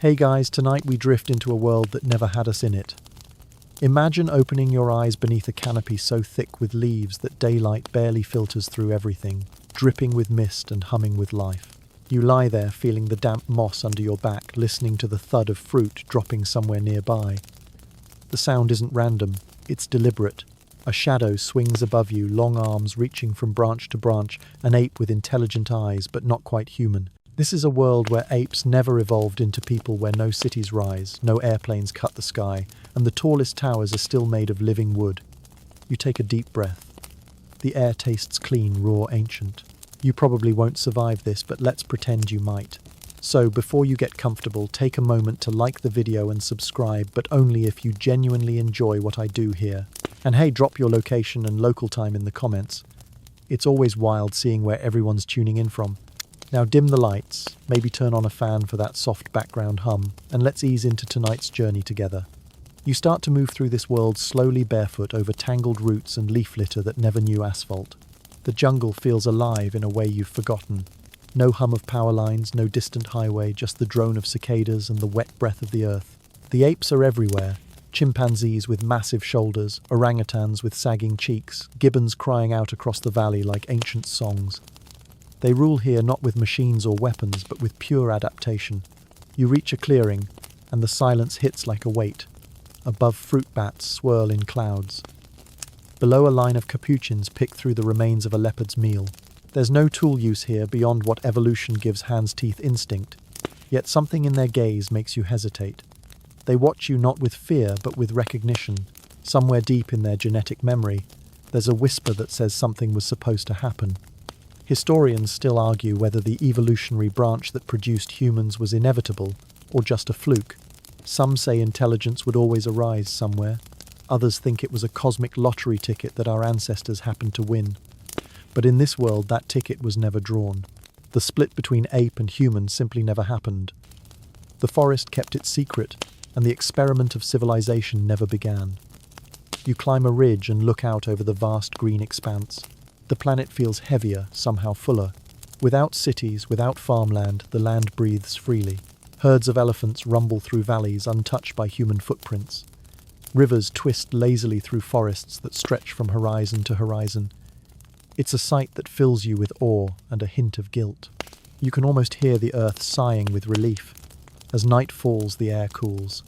Hey guys, tonight we drift into a world that never had us in it. Imagine opening your eyes beneath a canopy so thick with leaves that daylight barely filters through everything, dripping with mist and humming with life. You lie there feeling the damp moss under your back, listening to the thud of fruit dropping somewhere nearby. The sound isn't random, it's deliberate. A shadow swings above you, long arms reaching from branch to branch, an ape with intelligent eyes but not quite human. This is a world where apes never evolved into people, where no cities rise, no airplanes cut the sky, and the tallest towers are still made of living wood. You take a deep breath. The air tastes clean, raw, ancient. You probably won't survive this, but let's pretend you might. So, before you get comfortable, take a moment to like the video and subscribe, but only if you genuinely enjoy what I do here. And hey, drop your location and local time in the comments. It's always wild seeing where everyone's tuning in from. Now dim the lights, maybe turn on a fan for that soft background hum, and let's ease into tonight's journey together. You start to move through this world slowly, barefoot over tangled roots and leaf litter that never knew asphalt. The jungle feels alive in a way you've forgotten. No hum of power lines, no distant highway, just the drone of cicadas and the wet breath of the earth. The apes are everywhere. Chimpanzees with massive shoulders, orangutans with sagging cheeks, gibbons crying out across the valley like ancient songs. They rule here not with machines or weapons, but with pure adaptation. You reach a clearing, and the silence hits like a weight. Above, fruit bats swirl in clouds. Below, a line of capuchins pick through the remains of a leopard's meal. There's no tool use here beyond what evolution gives hands-teeth instinct, yet something in their gaze makes you hesitate. They watch you not with fear, but with recognition. Somewhere deep in their genetic memory, there's a whisper that says something was supposed to happen. Historians still argue whether the evolutionary branch that produced humans was inevitable or just a fluke. Some say intelligence would always arise somewhere. Others think it was a cosmic lottery ticket that our ancestors happened to win. But in this world, that ticket was never drawn. The split between ape and human simply never happened. The forest kept its secret, and the experiment of civilization never began. You climb a ridge and look out over the vast green expanse. The planet feels heavier, somehow fuller. Without cities, without farmland, the land breathes freely. Herds of elephants rumble through valleys untouched by human footprints. Rivers twist lazily through forests that stretch from horizon to horizon. It's a sight that fills you with awe and a hint of guilt. You can almost hear the earth sighing with relief. As night falls, the air cools.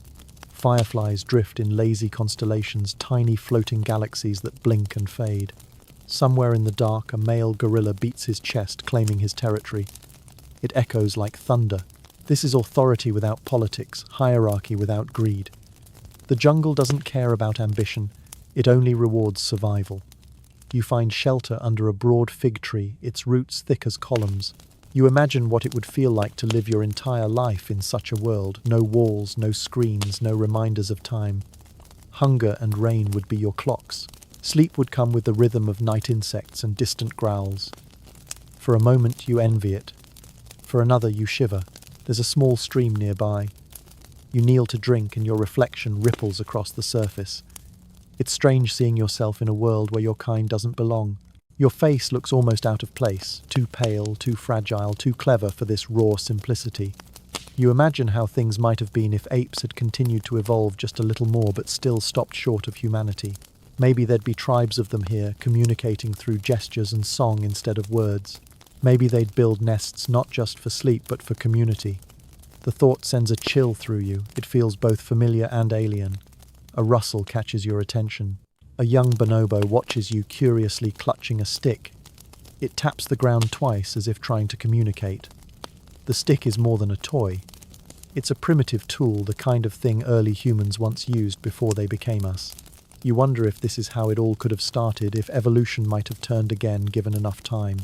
Fireflies drift in lazy constellations, tiny floating galaxies that blink and fade. Somewhere in the dark, a male gorilla beats his chest, claiming his territory. It echoes like thunder. This is authority without politics, hierarchy without greed. The jungle doesn't care about ambition, it only rewards survival. You find shelter under a broad fig tree, its roots thick as columns. You imagine what it would feel like to live your entire life in such a world. No walls, no screens, no reminders of time. Hunger and rain would be your clocks. Sleep would come with the rhythm of night insects and distant growls. For a moment you envy it. For another you shiver. There's a small stream nearby. You kneel to drink and your reflection ripples across the surface. It's strange seeing yourself in a world where your kind doesn't belong. Your face looks almost out of place, too pale, too fragile, too clever for this raw simplicity. You imagine how things might have been if apes had continued to evolve just a little more but still stopped short of humanity. Maybe there'd be tribes of them here, communicating through gestures and song instead of words. Maybe they'd build nests not just for sleep but for community. The thought sends a chill through you. It feels both familiar and alien. A rustle catches your attention. A young bonobo watches you curiously clutching a stick. It taps the ground twice as if trying to communicate. The stick is more than a toy. It's a primitive tool, the kind of thing early humans once used before they became us. You wonder if this is how it all could have started, if evolution might have turned again given enough time.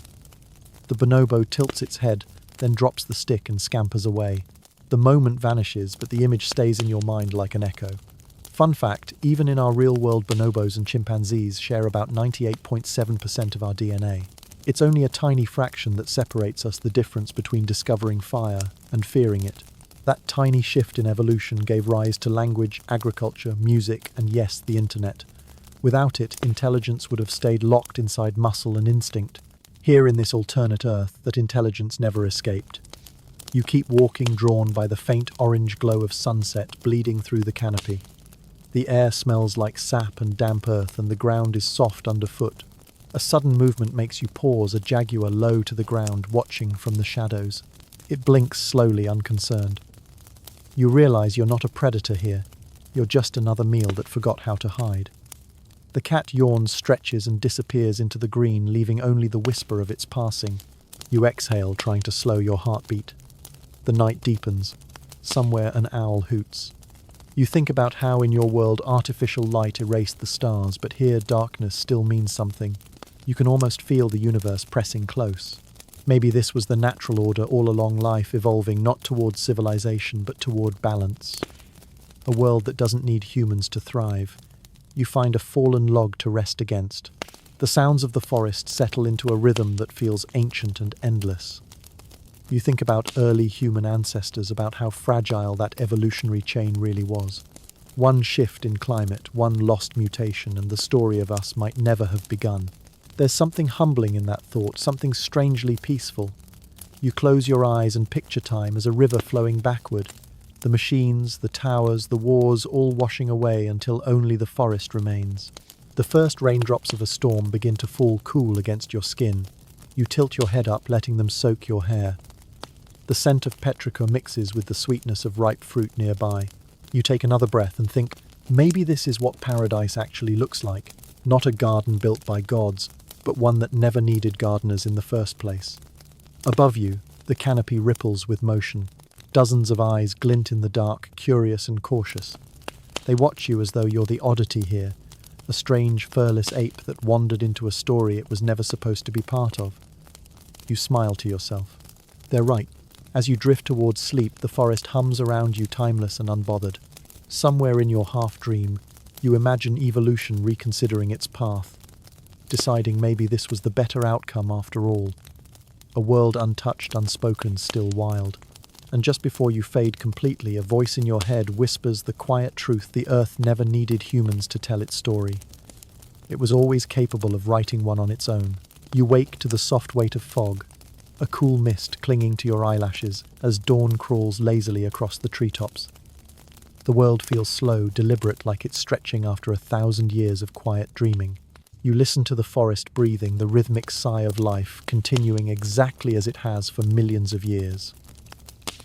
The bonobo tilts its head, then drops the stick and scampers away. The moment vanishes, but the image stays in your mind like an echo. Fun fact, even in our real-world bonobos and chimpanzees share about 98.7% of our DNA. It's only a tiny fraction that separates us, the difference between discovering fire and fearing it. That tiny shift in evolution gave rise to language, agriculture, music, and yes, the internet. Without it, intelligence would have stayed locked inside muscle and instinct. Here in this alternate Earth, that intelligence never escaped. You keep walking, drawn by the faint orange glow of sunset bleeding through the canopy. The air smells like sap and damp earth, and the ground is soft underfoot. A sudden movement makes you pause, a jaguar low to the ground, watching from the shadows. It blinks slowly, unconcerned. You realize you're not a predator here. You're just another meal that forgot how to hide. The cat yawns, stretches, and disappears into the green, leaving only the whisper of its passing. You exhale, trying to slow your heartbeat. The night deepens. Somewhere an owl hoots. You think about how in your world artificial light erased the stars, but here darkness still means something. You can almost feel the universe pressing close. Maybe this was the natural order all along, life evolving not towards civilization but toward balance. A world that doesn't need humans to thrive. You find a fallen log to rest against. The sounds of the forest settle into a rhythm that feels ancient and endless. You think about early human ancestors, about how fragile that evolutionary chain really was. One shift in climate, one lost mutation, and the story of us might never have begun. There's something humbling in that thought, something strangely peaceful. You close your eyes and picture time as a river flowing backward. The machines, the towers, the wars all washing away until only the forest remains. The first raindrops of a storm begin to fall cool against your skin. You tilt your head up, letting them soak your hair. The scent of petrichor mixes with the sweetness of ripe fruit nearby. You take another breath and think, maybe this is what paradise actually looks like. Not a garden built by gods, but one that never needed gardeners in the first place. Above you, the canopy ripples with motion. Dozens of eyes glint in the dark, curious and cautious. They watch you as though you're the oddity here, a strange, furless ape that wandered into a story it was never supposed to be part of. You smile to yourself. They're right. As you drift towards sleep, the forest hums around you, timeless and unbothered. Somewhere in your half-dream, you imagine evolution reconsidering its path, deciding maybe this was the better outcome after all. A world untouched, unspoken, still wild. And just before you fade completely, a voice in your head whispers the quiet truth: the earth never needed humans to tell its story. It was always capable of writing one on its own. You wake to the soft weight of fog, a cool mist clinging to your eyelashes as dawn crawls lazily across the treetops. The world feels slow, deliberate, like it's stretching after 1,000 years of quiet dreaming. You listen to the forest breathing, the rhythmic sigh of life, continuing exactly as it has for millions of years.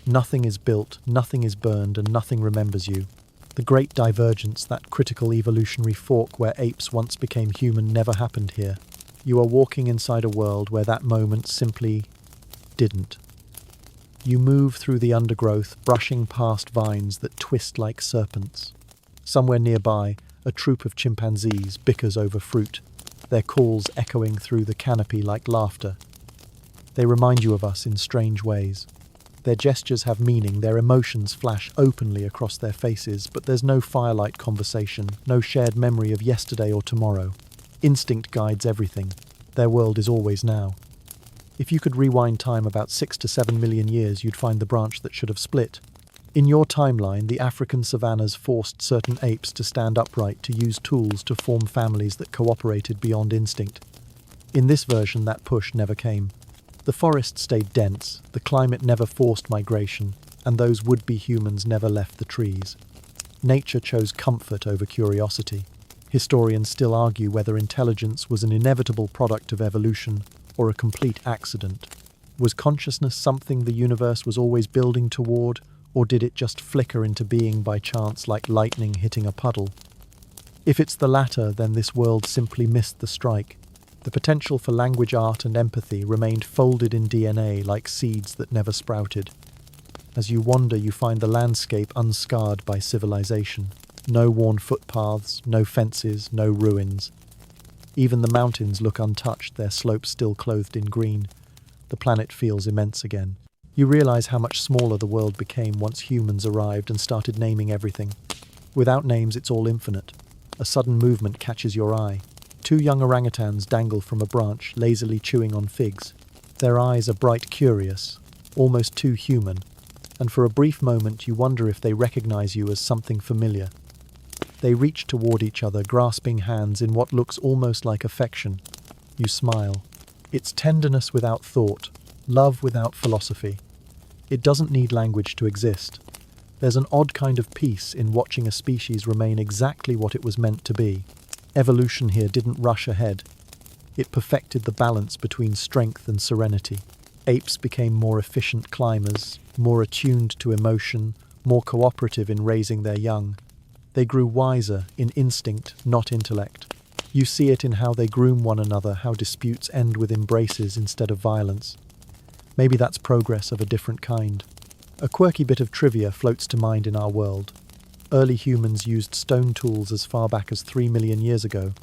Nothing is built, nothing is burned, and nothing remembers you. The great divergence, that critical evolutionary fork where apes once became human, never happened here. You are walking inside a world where that moment simply didn't. You move through the undergrowth, brushing past vines that twist like serpents. Somewhere nearby, a troop of chimpanzees bickers over fruit, their calls echoing through the canopy like laughter. They remind you of us in strange ways. Their gestures have meaning, their emotions flash openly across their faces, but there's no firelight conversation, no shared memory of yesterday or tomorrow. Instinct guides everything. Their world is always now. If you could rewind time about 6 to 7 million years, you'd find the branch that should have split. In your timeline, the African savannas forced certain apes to stand upright, to use tools to form families that cooperated beyond instinct. In this version, that push never came. The forest stayed dense, the climate never forced migration, and those would-be humans never left the trees. Nature chose comfort over curiosity. Historians still argue whether intelligence was an inevitable product of evolution or a complete accident. Was consciousness something the universe was always building toward, or did it just flicker into being by chance like lightning hitting a puddle? If it's the latter, then this world simply missed the strike. The potential for language, art, and empathy remained folded in DNA like seeds that never sprouted. As you wander, you find the landscape unscarred by civilization. No worn footpaths, no fences, no ruins. Even the mountains look untouched, their slopes still clothed in green. The planet feels immense again. You realize how much smaller the world became once humans arrived and started naming everything. Without names, it's all infinite. A sudden movement catches your eye. 2 young orangutans dangle from a branch, lazily chewing on figs. Their eyes are bright, curious, almost too human, and for a brief moment you wonder if they recognize you as something familiar. They reach toward each other, grasping hands in what looks almost like affection. You smile. It's tenderness without thought, love without philosophy. It doesn't need language to exist. There's an odd kind of peace in watching a species remain exactly what it was meant to be. Evolution here didn't rush ahead. It perfected the balance between strength and serenity. Apes became more efficient climbers, more attuned to emotion, more cooperative in raising their young. They grew wiser in instinct, not intellect. You see it in how they groom one another, how disputes end with embraces instead of violence. Maybe that's progress of a different kind. A quirky bit of trivia floats to mind in our world. Early humans used stone tools as far back as 3 million years ago,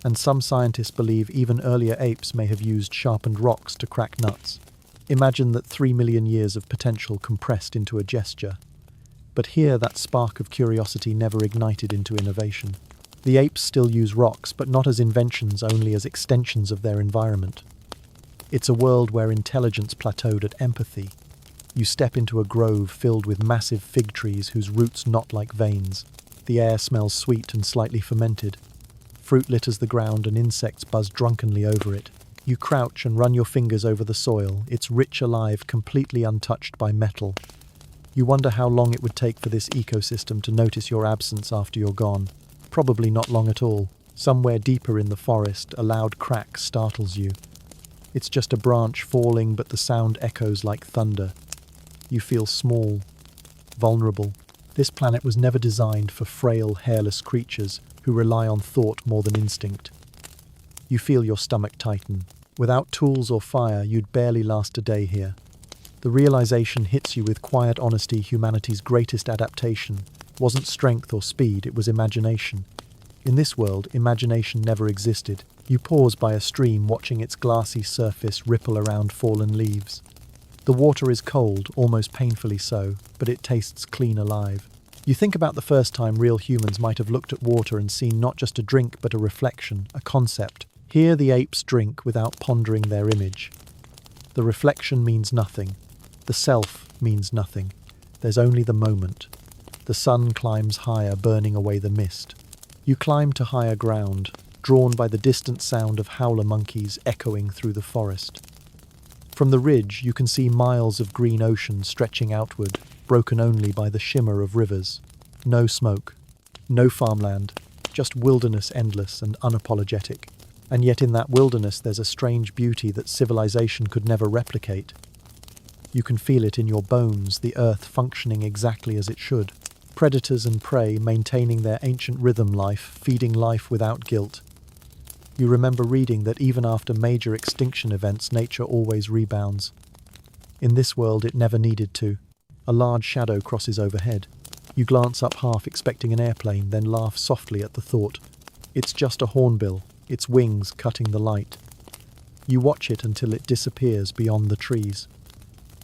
and some scientists believe even earlier apes may have used sharpened rocks to crack nuts. Imagine that 3 million years of potential compressed into a gesture. But here that spark of curiosity never ignited into innovation. The apes still use rocks, but not as inventions, only as extensions of their environment. It's a world where intelligence plateaued at empathy. You step into a grove filled with massive fig trees whose roots knot like veins. The air smells sweet and slightly fermented. Fruit litters the ground and insects buzz drunkenly over it. You crouch and run your fingers over the soil. It's rich, alive, completely untouched by metal. You wonder how long it would take for this ecosystem to notice your absence after you're gone. Probably not long at all. Somewhere deeper in the forest, a loud crack startles you. It's just a branch falling, but the sound echoes like thunder. You feel small, vulnerable. This planet was never designed for frail, hairless creatures who rely on thought more than instinct. You feel your stomach tighten. Without tools or fire, you'd barely last a day here. The realization hits you with quiet honesty. Humanity's greatest adaptation wasn't strength or speed, it was imagination. In this world, imagination never existed. You pause by a stream, watching its glassy surface ripple around fallen leaves. The water is cold, almost painfully so, but it tastes clean, alive. You think about the first time real humans might have looked at water and seen not just a drink but a reflection, a concept. Here the apes drink without pondering their image. The reflection means nothing. The self means nothing. There's only the moment. The sun climbs higher, burning away the mist. You climb to higher ground, drawn by the distant sound of howler monkeys echoing through the forest. From the ridge, you can see miles of green ocean stretching outward, broken only by the shimmer of rivers. No smoke, no farmland, just wilderness, endless and unapologetic. And yet in that wilderness there's a strange beauty that civilization could never replicate. You can feel it in your bones, the earth functioning exactly as it should. Predators and prey maintaining their ancient rhythm, life, feeding life without guilt. You remember reading that even after major extinction events, nature always rebounds. In this world, it never needed to. A large shadow crosses overhead. You glance up, half expecting an airplane, then laugh softly at the thought. It's just a hornbill, its wings cutting the light. You watch it until it disappears beyond the trees.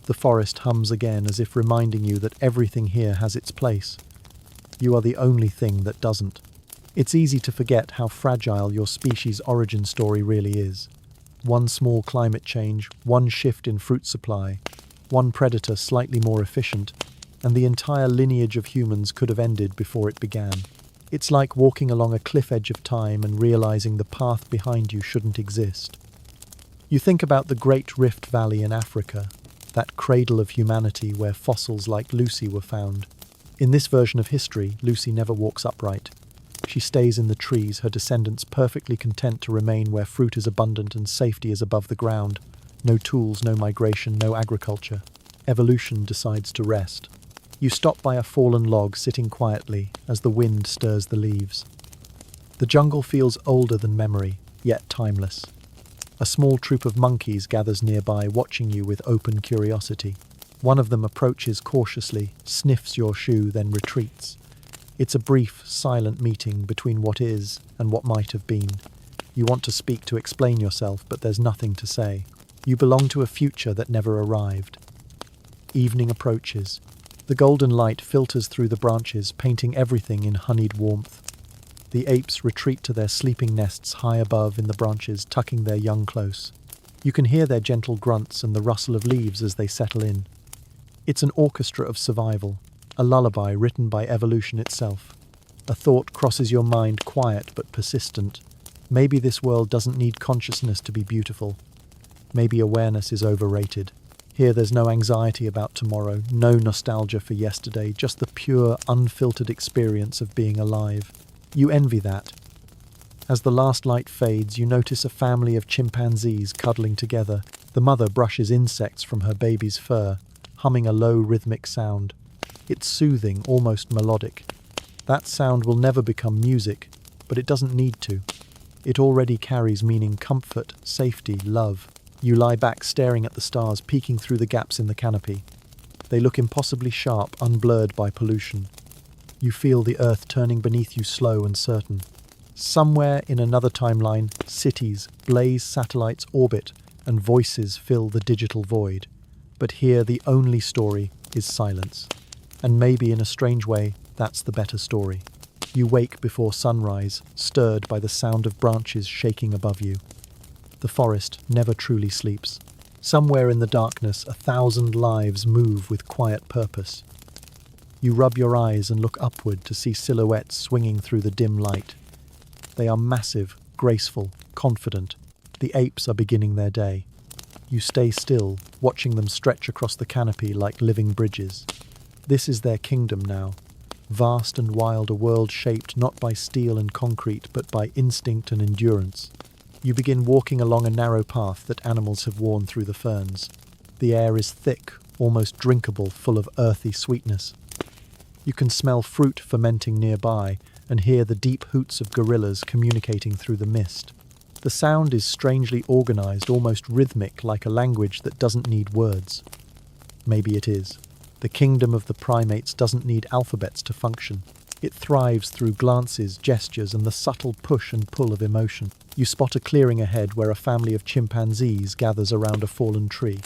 The forest hums again, as if reminding you that everything here has its place. You are the only thing that doesn't. It's easy to forget how fragile your species' origin story really is. One small climate change, one shift in fruit supply, one predator slightly more efficient, and the entire lineage of humans could have ended before it began. It's like walking along a cliff edge of time and realizing the path behind you shouldn't exist. You think about the Great Rift Valley in Africa, that cradle of humanity where fossils like Lucy were found. In this version of history, Lucy never walks upright. She stays in the trees, her descendants perfectly content to remain where fruit is abundant and safety is above the ground. No tools, no migration, no agriculture. Evolution decides to rest. You stop by a fallen log, sitting quietly as the wind stirs the leaves. The jungle feels older than memory, yet timeless. A small troop of monkeys gathers nearby, watching you with open curiosity. One of them approaches cautiously, sniffs your shoe, then retreats. It's a brief, silent meeting between what is and what might have been. You want to speak, to explain yourself, but there's nothing to say. You belong to a future that never arrived. Evening approaches. The golden light filters through the branches, painting everything in honeyed warmth. The apes retreat to their sleeping nests high above in the branches, tucking their young close. You can hear their gentle grunts and the rustle of leaves as they settle in. It's an orchestra of survival, a lullaby written by evolution itself. A thought crosses your mind, quiet but persistent. Maybe this world doesn't need consciousness to be beautiful. Maybe awareness is overrated. Here there's no anxiety about tomorrow, no nostalgia for yesterday, just the pure, unfiltered experience of being alive. You envy that. As the last light fades, you notice a family of chimpanzees cuddling together. The mother brushes insects from her baby's fur, humming a low rhythmic sound. It's soothing, almost melodic. That sound will never become music, but it doesn't need to. It already carries meaning: comfort, safety, love. You lie back staring at the stars peeking through the gaps in the canopy. They look impossibly sharp, unblurred by pollution. You feel the earth turning beneath you, slow and certain. Somewhere in another timeline, cities, blaze satellites orbit, and voices fill the digital void. But here the only story is silence. And maybe in a strange way, that's the better story. You wake before sunrise, stirred by the sound of branches shaking above you. The forest never truly sleeps. Somewhere in the darkness, 1,000 lives move with quiet purpose. You rub your eyes and look upward to see silhouettes swinging through the dim light. They are massive, graceful, confident. The apes are beginning their day. You stay still, watching them stretch across the canopy like living bridges. This is their kingdom now. Vast and wild, a world shaped not by steel and concrete, but by instinct and endurance. You begin walking along a narrow path that animals have worn through the ferns. The air is thick, almost drinkable, full of earthy sweetness. You can smell fruit fermenting nearby and hear the deep hoots of gorillas communicating through the mist. The sound is strangely organized, almost rhythmic, like a language that doesn't need words. Maybe it is. The kingdom of the primates doesn't need alphabets to function. It thrives through glances, gestures, and the subtle push and pull of emotion. You spot a clearing ahead where a family of chimpanzees gathers around a fallen tree.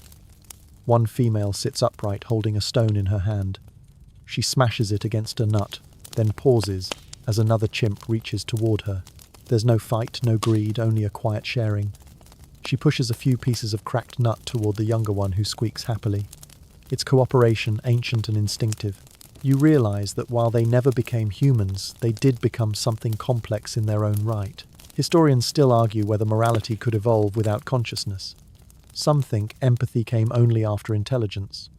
One female sits upright, holding a stone in her hand. She smashes it against a nut, then pauses as another chimp reaches toward her. There's no fight, no greed, only a quiet sharing. She pushes a few pieces of cracked nut toward the younger one, who squeaks happily. It's cooperation, ancient and instinctive. You realize that while they never became humans, they did become something complex in their own right. Historians still argue whether morality could evolve without consciousness. Some think empathy came only after intelligence.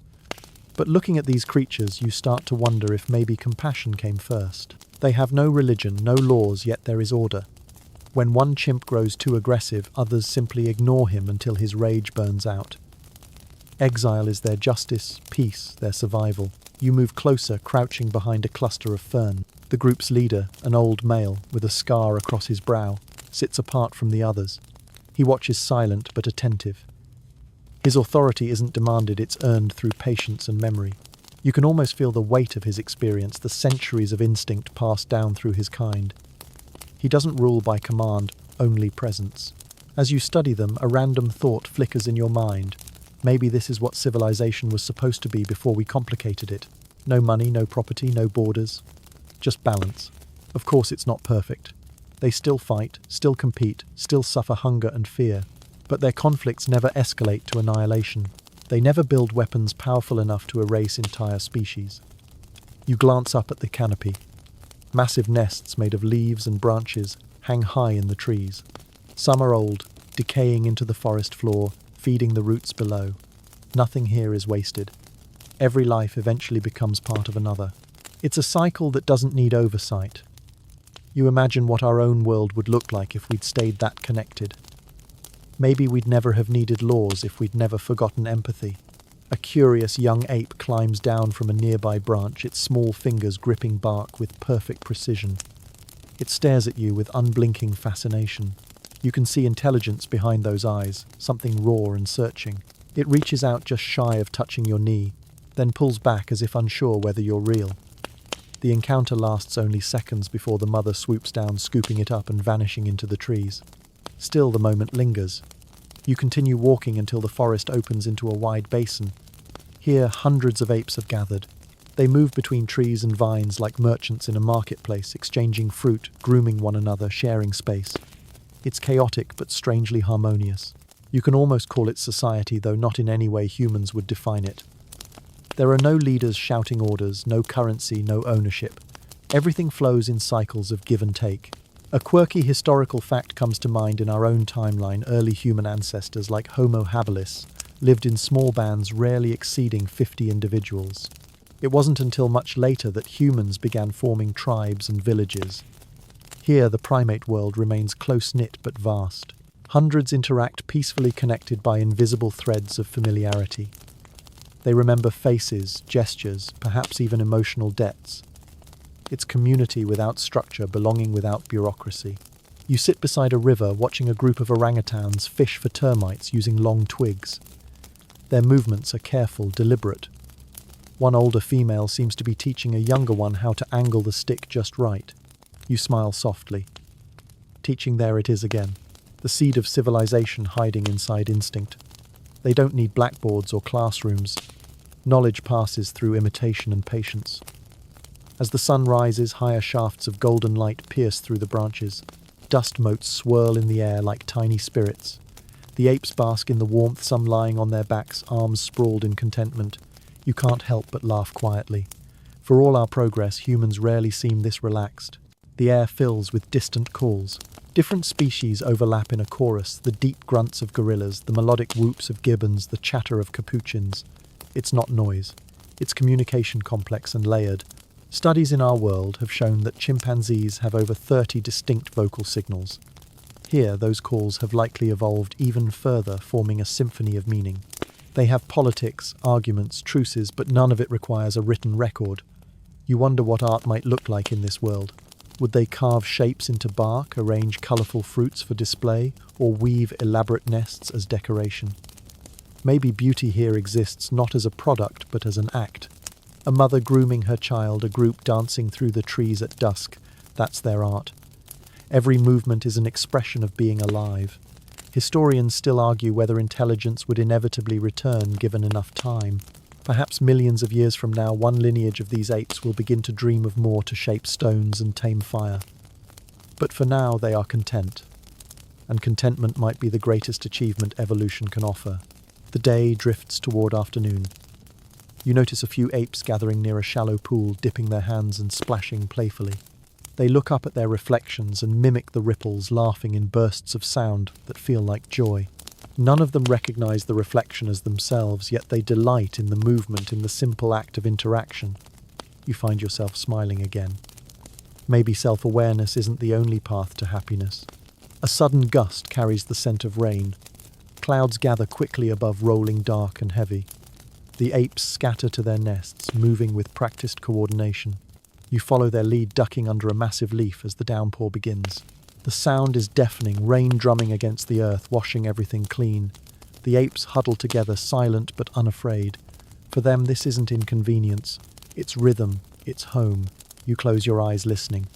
But looking at these creatures, you start to wonder if maybe compassion came first. They have no religion, no laws, yet there is order. When one chimp grows too aggressive, others simply ignore him until his rage burns out. Exile is their justice, peace, their survival. You move closer, crouching behind a cluster of fern. The group's leader, an old male with a scar across his brow, sits apart from the others. He watches, silent but attentive. His authority isn't demanded, it's earned through patience and memory. You can almost feel the weight of his experience, the centuries of instinct passed down through his kind. He doesn't rule by command, only presence. As you study them, a random thought flickers in your mind. Maybe this is what civilization was supposed to be before we complicated it. No money, no property, no borders. Just balance. Of course it's not perfect. They still fight, still compete, still suffer hunger and fear. But their conflicts never escalate to annihilation. They never build weapons powerful enough to erase entire species. You glance up at the canopy. Massive nests made of leaves and branches hang high in the trees. Some are old, decaying into the forest floor, feeding the roots below. Nothing here is wasted. Every life eventually becomes part of another. It's a cycle that doesn't need oversight. You imagine what our own world would look like if we'd stayed that connected. Maybe we'd never have needed laws if we'd never forgotten empathy. A curious young ape climbs down from a nearby branch, its small fingers gripping bark with perfect precision. It stares at you with unblinking fascination. You can see intelligence behind those eyes, something raw and searching. It reaches out just shy of touching your knee, then pulls back as if unsure whether you're real. The encounter lasts only seconds before the mother swoops down, scooping it up and vanishing into the trees. Still, the moment lingers. You continue walking until the forest opens into a wide basin. Here, hundreds of apes have gathered. They move between trees and vines like merchants in a marketplace, exchanging fruit, grooming one another, sharing space. It's chaotic but strangely harmonious. You can almost call it society, though not in any way humans would define it. There are no leaders shouting orders, no currency, no ownership. Everything flows in cycles of give and take. A quirky historical fact comes to mind in our own timeline. Early human ancestors like Homo habilis lived in small bands rarely exceeding 50 individuals. It wasn't until much later that humans began forming tribes and villages. Here, the primate world remains close-knit but vast. Hundreds interact peacefully connected by invisible threads of familiarity. They remember faces, gestures, perhaps even emotional debts. It's community without structure, belonging without bureaucracy. You sit beside a river watching a group of orangutans fish for termites using long twigs. Their movements are careful, deliberate. One older female seems to be teaching a younger one how to angle the stick just right. You smile softly. Teaching, there it is again. The seed of civilization hiding inside instinct. They don't need blackboards or classrooms. Knowledge passes through imitation and patience. As the sun rises, higher shafts of golden light pierce through the branches. Dust motes swirl in the air like tiny spirits. The apes bask in the warmth, some lying on their backs, arms sprawled in contentment. You can't help but laugh quietly. For all our progress, humans rarely seem this relaxed. The air fills with distant calls. Different species overlap in a chorus, the deep grunts of gorillas, the melodic whoops of gibbons, the chatter of capuchins. It's not noise. It's communication, complex and layered. Studies in our world have shown that chimpanzees have over 30 distinct vocal signals. Here, those calls have likely evolved even further, forming a symphony of meaning. They have politics, arguments, truces, but none of it requires a written record. You wonder what art might look like in this world. Would they carve shapes into bark, arrange colourful fruits for display, or weave elaborate nests as decoration? Maybe beauty here exists not as a product, but as an act. A mother grooming her child, a group dancing through the trees at dusk. That's their art. Every movement is an expression of being alive. Historians still argue whether intelligence would inevitably return given enough time. Perhaps millions of years from now, one lineage of these apes will begin to dream of more to shape stones and tame fire. But for now, they are content. And contentment might be the greatest achievement evolution can offer. The day drifts toward afternoon. You notice a few apes gathering near a shallow pool, dipping their hands and splashing playfully. They look up at their reflections and mimic the ripples, laughing in bursts of sound that feel like joy. None of them recognize the reflection as themselves, yet they delight in the movement, in the simple act of interaction. You find yourself smiling again. Maybe self-awareness isn't the only path to happiness. A sudden gust carries the scent of rain. Clouds gather quickly above, rolling dark and heavy. The apes scatter to their nests, moving with practiced coordination. You follow their lead, ducking under a massive leaf as the downpour begins. The sound is deafening, rain drumming against the earth, washing everything clean. The apes huddle together, silent but unafraid. For them, this isn't inconvenience. It's rhythm, it's home. You close your eyes, listening.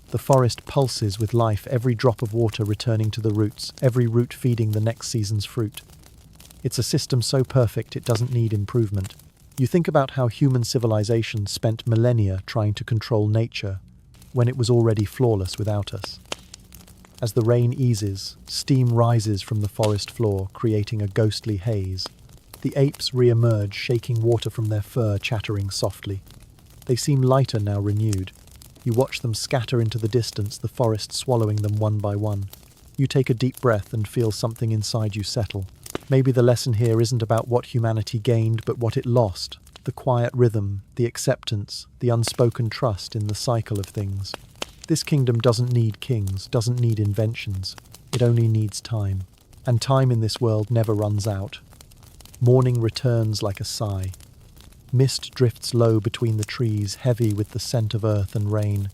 The forest pulses with life, every drop of water returning to the roots, every root feeding the next season's fruit. It's a system so perfect it doesn't need improvement. You think about how human civilization spent millennia trying to control nature, when it was already flawless without us. As the rain eases, steam rises from the forest floor, creating a ghostly haze. The apes re-emerge, shaking water from their fur, chattering softly. They seem lighter now, renewed. You watch them scatter into the distance, the forest swallowing them one by one. You take a deep breath and feel something inside you settle. Maybe the lesson here isn't about what humanity gained, but what it lost. The quiet rhythm, the acceptance, the unspoken trust in the cycle of things. This kingdom doesn't need kings, doesn't need inventions. It only needs time. And time in this world never runs out. Morning returns like a sigh. Mist drifts low between the trees, heavy with the scent of earth and rain.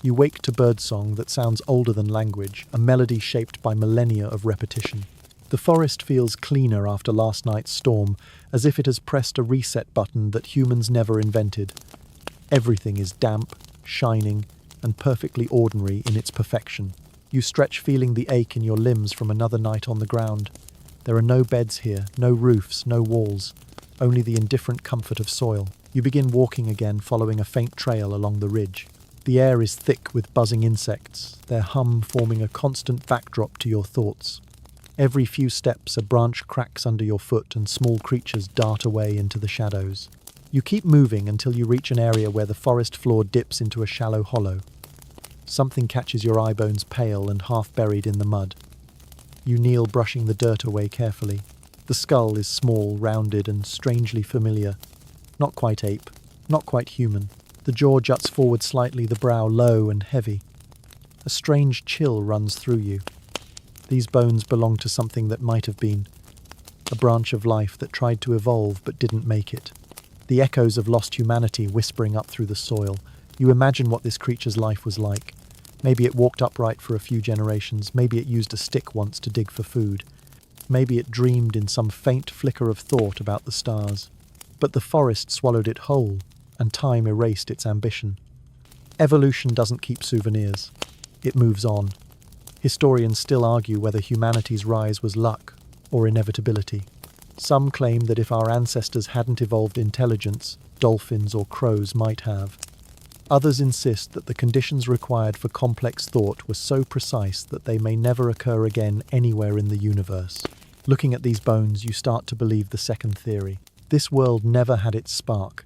You wake to birdsong that sounds older than language, a melody shaped by millennia of repetition. The forest feels cleaner after last night's storm, as if it has pressed a reset button that humans never invented. Everything is damp, shining, and perfectly ordinary in its perfection. You stretch, feeling the ache in your limbs from another night on the ground. There are no beds here, no roofs, no walls, only the indifferent comfort of soil. You begin walking again, following a faint trail along the ridge. The air is thick with buzzing insects, their hum forming a constant backdrop to your thoughts. Every few steps, a branch cracks under your foot and small creatures dart away into the shadows. You keep moving until you reach an area where the forest floor dips into a shallow hollow. Something catches your eye bones, pale and half buried in the mud. You kneel, brushing the dirt away carefully. The skull is small, rounded, and strangely familiar. Not quite ape, not quite human. The jaw juts forward slightly, the brow low and heavy. A strange chill runs through you. These bones belong to something that might have been. A branch of life that tried to evolve but didn't make it. The echoes of lost humanity whispering up through the soil. You imagine what this creature's life was like. Maybe it walked upright for a few generations. Maybe it used a stick once to dig for food. Maybe it dreamed in some faint flicker of thought about the stars. But the forest swallowed it whole, and time erased its ambition. Evolution doesn't keep souvenirs. It moves on. Historians still argue whether humanity's rise was luck or inevitability. Some claim that if our ancestors hadn't evolved intelligence, dolphins or crows might have. Others insist that the conditions required for complex thought were so precise that they may never occur again anywhere in the universe. Looking at these bones, you start to believe the second theory. This world never had its spark.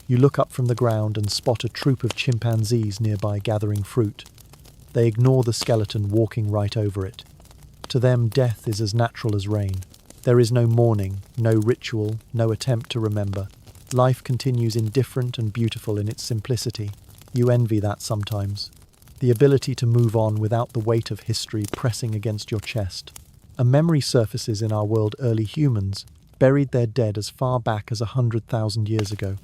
You look up from the ground and spot a troop of chimpanzees nearby gathering fruit. They ignore the skeleton walking right over it. To them, death is as natural as rain. There is no mourning, no ritual, no attempt to remember. Life continues indifferent and beautiful in its simplicity. You envy that sometimes. The ability to move on without the weight of history pressing against your chest. A memory surfaces in our world. Early humans buried their dead as far back as 100,000 years ago.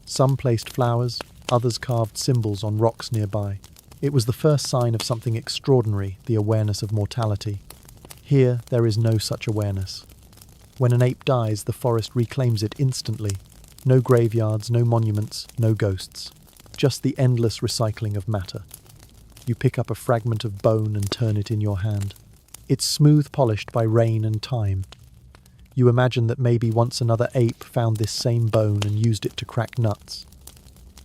Some placed flowers, others carved symbols on rocks nearby. It was the first sign of something extraordinary, the awareness of mortality. Here, there is no such awareness. When an ape dies, the forest reclaims it instantly. No graveyards, no monuments, no ghosts. Just the endless recycling of matter. You pick up a fragment of bone and turn it in your hand. It's smooth polished by rain and time. You imagine that maybe once another ape found this same bone and used it to crack nuts.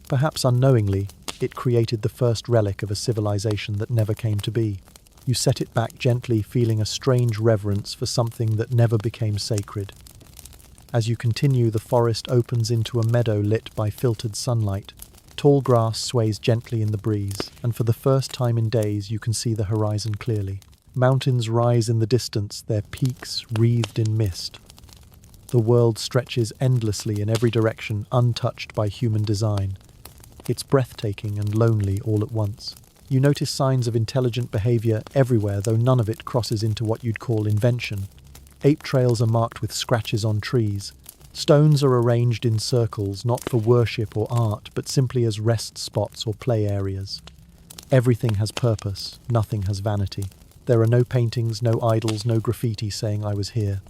Perhaps unknowingly, it created the first relic of a civilization that never came to be. You set it back gently, feeling a strange reverence for something that never became sacred. As you continue, the forest opens into a meadow lit by filtered sunlight. Tall grass sways gently in the breeze, and for the first time in days you can see the horizon clearly. Mountains rise in the distance, their peaks wreathed in mist. The world stretches endlessly in every direction, untouched by human design. It's breathtaking and lonely all at once. You notice signs of intelligent behavior everywhere, though none of it crosses into what you'd call invention. Ape trails are marked with scratches on trees. Stones are arranged in circles, not for worship or art, but simply as rest spots or play areas. Everything has purpose, nothing has vanity. There are no paintings, no idols, no graffiti saying I was here.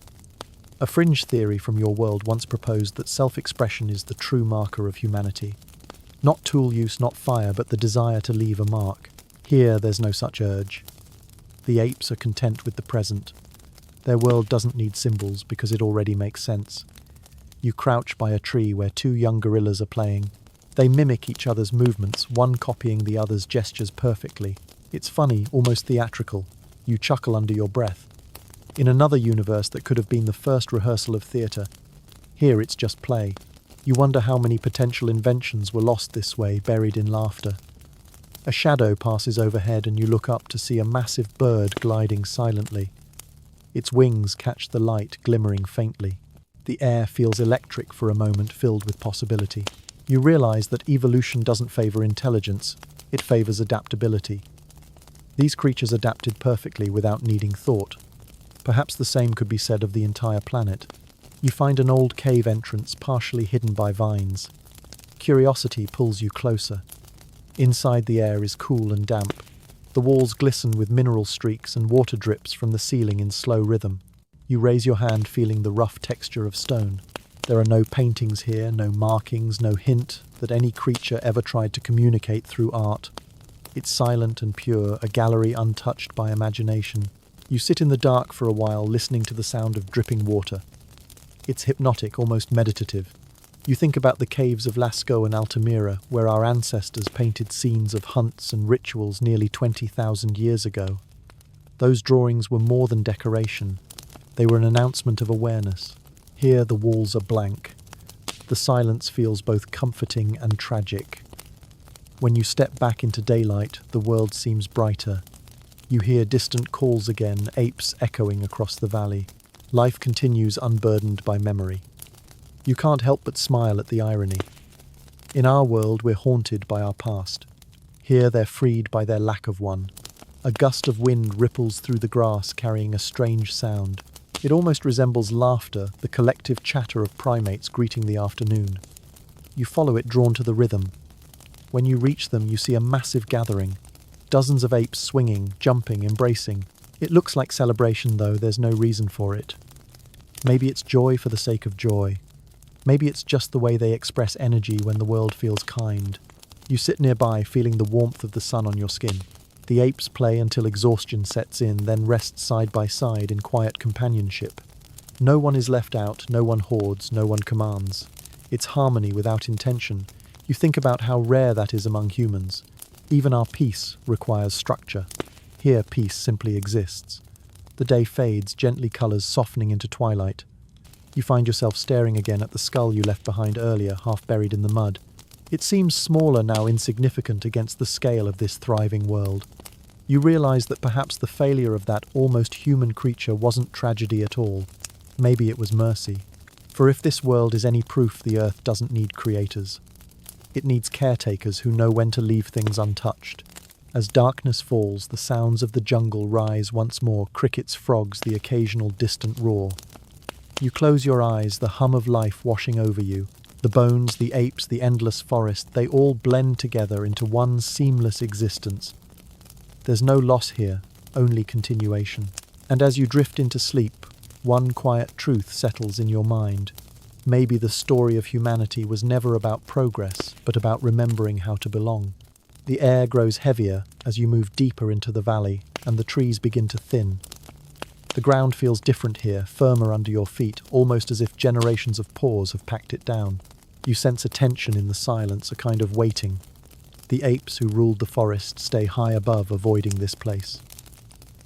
A fringe theory from your world once proposed that self-expression is the true marker of humanity. Not tool use, not fire, but the desire to leave a mark. Here, there's no such urge. The apes are content with the present. Their world doesn't need symbols because it already makes sense. You crouch by a tree where two young gorillas are playing. They mimic each other's movements, one copying the other's gestures perfectly. It's funny, almost theatrical. You chuckle under your breath. In another universe that could have been the first rehearsal of theatre, here it's just play. You wonder how many potential inventions were lost this way, buried in laughter. A shadow passes overhead and you look up to see a massive bird gliding silently. Its wings catch the light, glimmering faintly. The air feels electric for a moment, filled with possibility. You realize that evolution doesn't favor intelligence, it favors adaptability. These creatures adapted perfectly without needing thought. Perhaps the same could be said of the entire planet. You find an old cave entrance partially hidden by vines. Curiosity pulls you closer. Inside, the air is cool and damp. The walls glisten with mineral streaks and water drips from the ceiling in slow rhythm. You raise your hand, feeling the rough texture of stone. There are no paintings here, no markings, no hint that any creature ever tried to communicate through art. It's silent and pure, a gallery untouched by imagination. You sit in the dark for a while, listening to the sound of dripping water. It's hypnotic, almost meditative. You think about the caves of Lascaux and Altamira, where our ancestors painted scenes of hunts and rituals nearly 20,000 years ago. Those drawings were more than decoration. They were an announcement of awareness. Here the walls are blank. The silence feels both comforting and tragic. When you step back into daylight, the world seems brighter. You hear distant calls again, apes echoing across the valley. Life continues unburdened by memory. You can't help but smile at the irony. In our world, we're haunted by our past. Here, they're freed by their lack of one. A gust of wind ripples through the grass, carrying a strange sound. It almost resembles laughter, the collective chatter of primates greeting the afternoon. You follow it, drawn to the rhythm. When you reach them, you see a massive gathering. Dozens of apes swinging, jumping, embracing. It looks like celebration, though there's no reason for it. Maybe it's joy for the sake of joy. Maybe it's just the way they express energy when the world feels kind. You sit nearby, feeling the warmth of the sun on your skin. The apes play until exhaustion sets in, then rest side by side in quiet companionship. No one is left out, no one hoards, no one commands. It's harmony without intention. You think about how rare that is among humans. Even our peace requires structure. Here, peace simply exists. The day fades, gently colours softening into twilight. You find yourself staring again at the skull you left behind earlier, half buried in the mud. It seems smaller now, insignificant against the scale of this thriving world. You realise that perhaps the failure of that almost human creature wasn't tragedy at all. Maybe it was mercy. For if this world is any proof, the earth doesn't need creators. It needs caretakers who know when to leave things untouched. As darkness falls, the sounds of the jungle rise once more, crickets, frogs, the occasional distant roar. You close your eyes, the hum of life washing over you. The bones, the apes, the endless forest, they all blend together into one seamless existence. There's no loss here, only continuation. And as you drift into sleep, one quiet truth settles in your mind. Maybe the story of humanity was never about progress, but about remembering how to belong. The air grows heavier as you move deeper into the valley, and the trees begin to thin. The ground feels different here, firmer under your feet, almost as if generations of paws have packed it down. You sense a tension in the silence, a kind of waiting. The apes who ruled the forest stay high above, avoiding this place.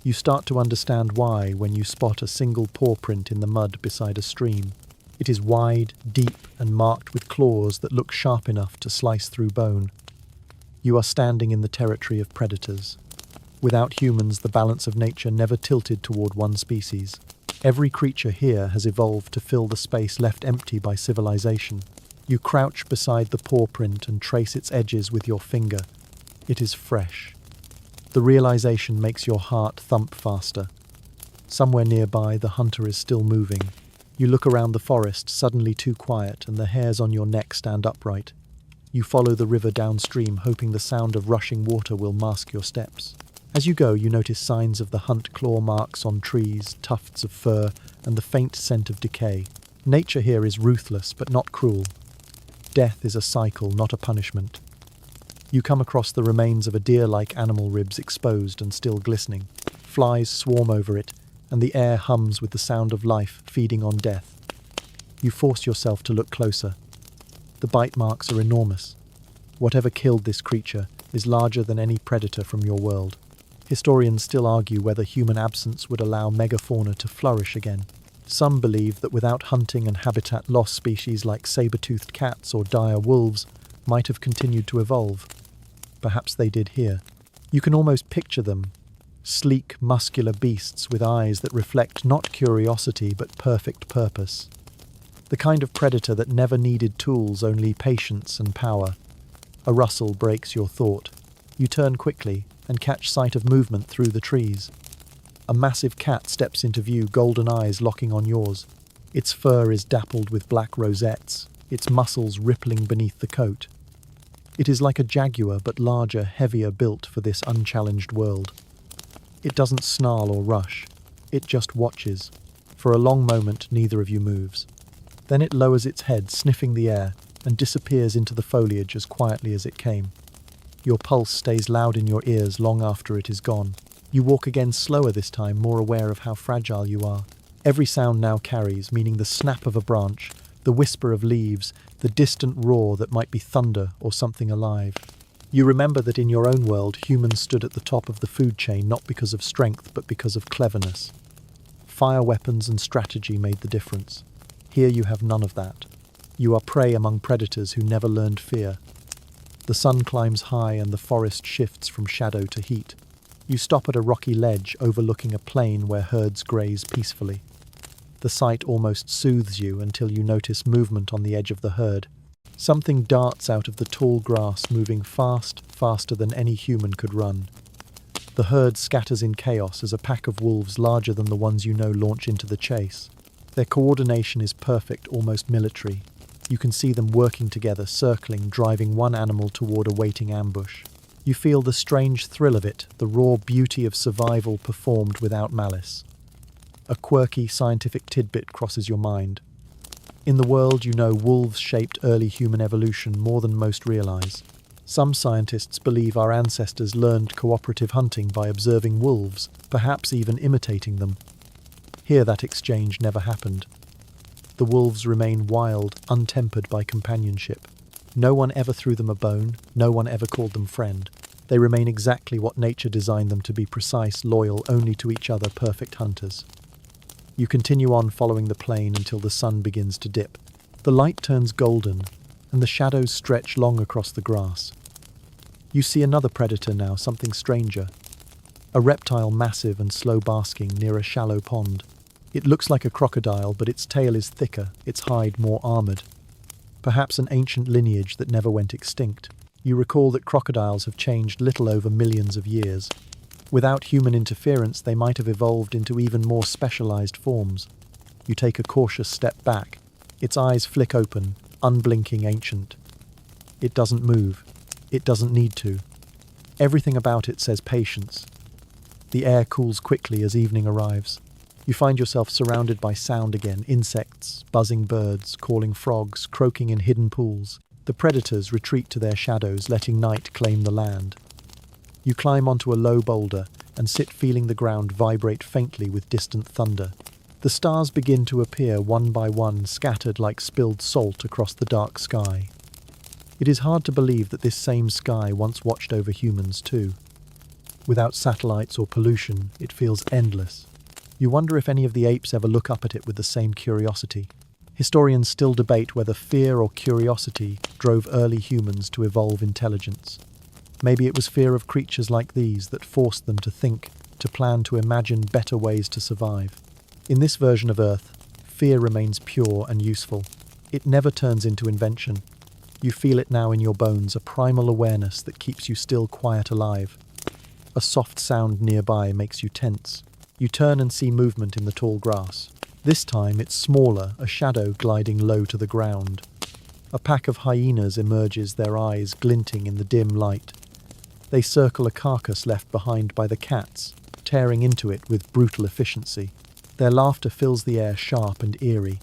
You start to understand why when you spot a single paw print in the mud beside a stream. It is wide, deep, and marked with claws that look sharp enough to slice through bone. You are standing in the territory of predators. Without humans, the balance of nature never tilted toward one species. Every creature here has evolved to fill the space left empty by civilization. You crouch beside the paw print and trace its edges with your finger. It is fresh. The realization makes your heart thump faster. Somewhere nearby, the hunter is still moving. You look around the forest, suddenly too quiet, and the hairs on your neck stand upright. You follow the river downstream, hoping the sound of rushing water will mask your steps. As you go, you notice signs of the hunt claw marks on trees, tufts of fur, and the faint scent of decay. Nature here is ruthless, but not cruel. Death is a cycle, not a punishment. You come across the remains of a deer-like animal, ribs exposed and still glistening. Flies swarm over it, and the air hums with the sound of life feeding on death. You force yourself to look closer. The bite marks are enormous. Whatever killed this creature is larger than any predator from your world. Historians still argue whether human absence would allow megafauna to flourish again. Some believe that without hunting and habitat loss, species like saber-toothed cats or dire wolves might have continued to evolve. Perhaps they did here. You can almost picture them, sleek, muscular beasts with eyes that reflect not curiosity but perfect purpose. The kind of predator that never needed tools, only patience and power. A rustle breaks your thought. You turn quickly and catch sight of movement through the trees. A massive cat steps into view, golden eyes locking on yours. Its fur is dappled with black rosettes, its muscles rippling beneath the coat. It is like a jaguar, but larger, heavier, built for this unchallenged world. It doesn't snarl or rush. It just watches. For a long moment, neither of you moves. Then it lowers its head, sniffing the air, and disappears into the foliage as quietly as it came. Your pulse stays loud in your ears long after it is gone. You walk again, slower this time, more aware of how fragile you are. Every sound now carries, meaning the snap of a branch, the whisper of leaves, the distant roar that might be thunder or something alive. You remember that in your own world, humans stood at the top of the food chain not because of strength but because of cleverness. Fire weapons and strategy made the difference. Here you have none of that. You are prey among predators who never learned fear. The sun climbs high and the forest shifts from shadow to heat. You stop at a rocky ledge overlooking a plain where herds graze peacefully. The sight almost soothes you until you notice movement on the edge of the herd. Something darts out of the tall grass, moving faster than any human could run. The herd scatters in chaos as a pack of wolves larger than the ones you know launch into the chase. Their coordination is perfect, almost military. You can see them working together, circling, driving one animal toward a waiting ambush. You feel the strange thrill of it, the raw beauty of survival performed without malice. A quirky scientific tidbit crosses your mind. In the world, you know, wolves shaped early human evolution more than most realize. Some scientists believe our ancestors learned cooperative hunting by observing wolves, perhaps even imitating them. Here, that exchange never happened. The wolves remain wild, untempered by companionship. No one ever threw them a bone, no one ever called them friend. They remain exactly what nature designed them to be: precise, loyal, only to each other, perfect hunters. You continue on following the plain until the sun begins to dip. The light turns golden, and the shadows stretch long across the grass. You see another predator now, something stranger. A reptile massive and slow basking near a shallow pond. It looks like a crocodile, but its tail is thicker, its hide more armored. Perhaps an ancient lineage that never went extinct. You recall that crocodiles have changed little over millions of years. Without human interference, they might have evolved into even more specialized forms. You take a cautious step back. Its eyes flick open, unblinking, ancient. It doesn't move. It doesn't need to. Everything about it says patience. The air cools quickly as evening arrives. You find yourself surrounded by sound again: insects, buzzing birds, calling frogs, croaking in hidden pools. The predators retreat to their shadows, letting night claim the land. You climb onto a low boulder and sit, feeling the ground vibrate faintly with distant thunder. The stars begin to appear one by one, scattered like spilled salt across the dark sky. It is hard to believe that this same sky once watched over humans too. Without satellites or pollution, it feels endless. You wonder if any of the apes ever look up at it with the same curiosity. Historians still debate whether fear or curiosity drove early humans to evolve intelligence. Maybe it was fear of creatures like these that forced them to think, to plan, to imagine better ways to survive. In this version of Earth, fear remains pure and useful. It never turns into invention. You feel it now in your bones, a primal awareness that keeps you still, quiet, alive. A soft sound nearby makes you tense. You turn and see movement in the tall grass. This time it's smaller, a shadow gliding low to the ground. A pack of hyenas emerges, their eyes glinting in the dim light. They circle a carcass left behind by the cats, tearing into it with brutal efficiency. Their laughter fills the air, sharp and eerie.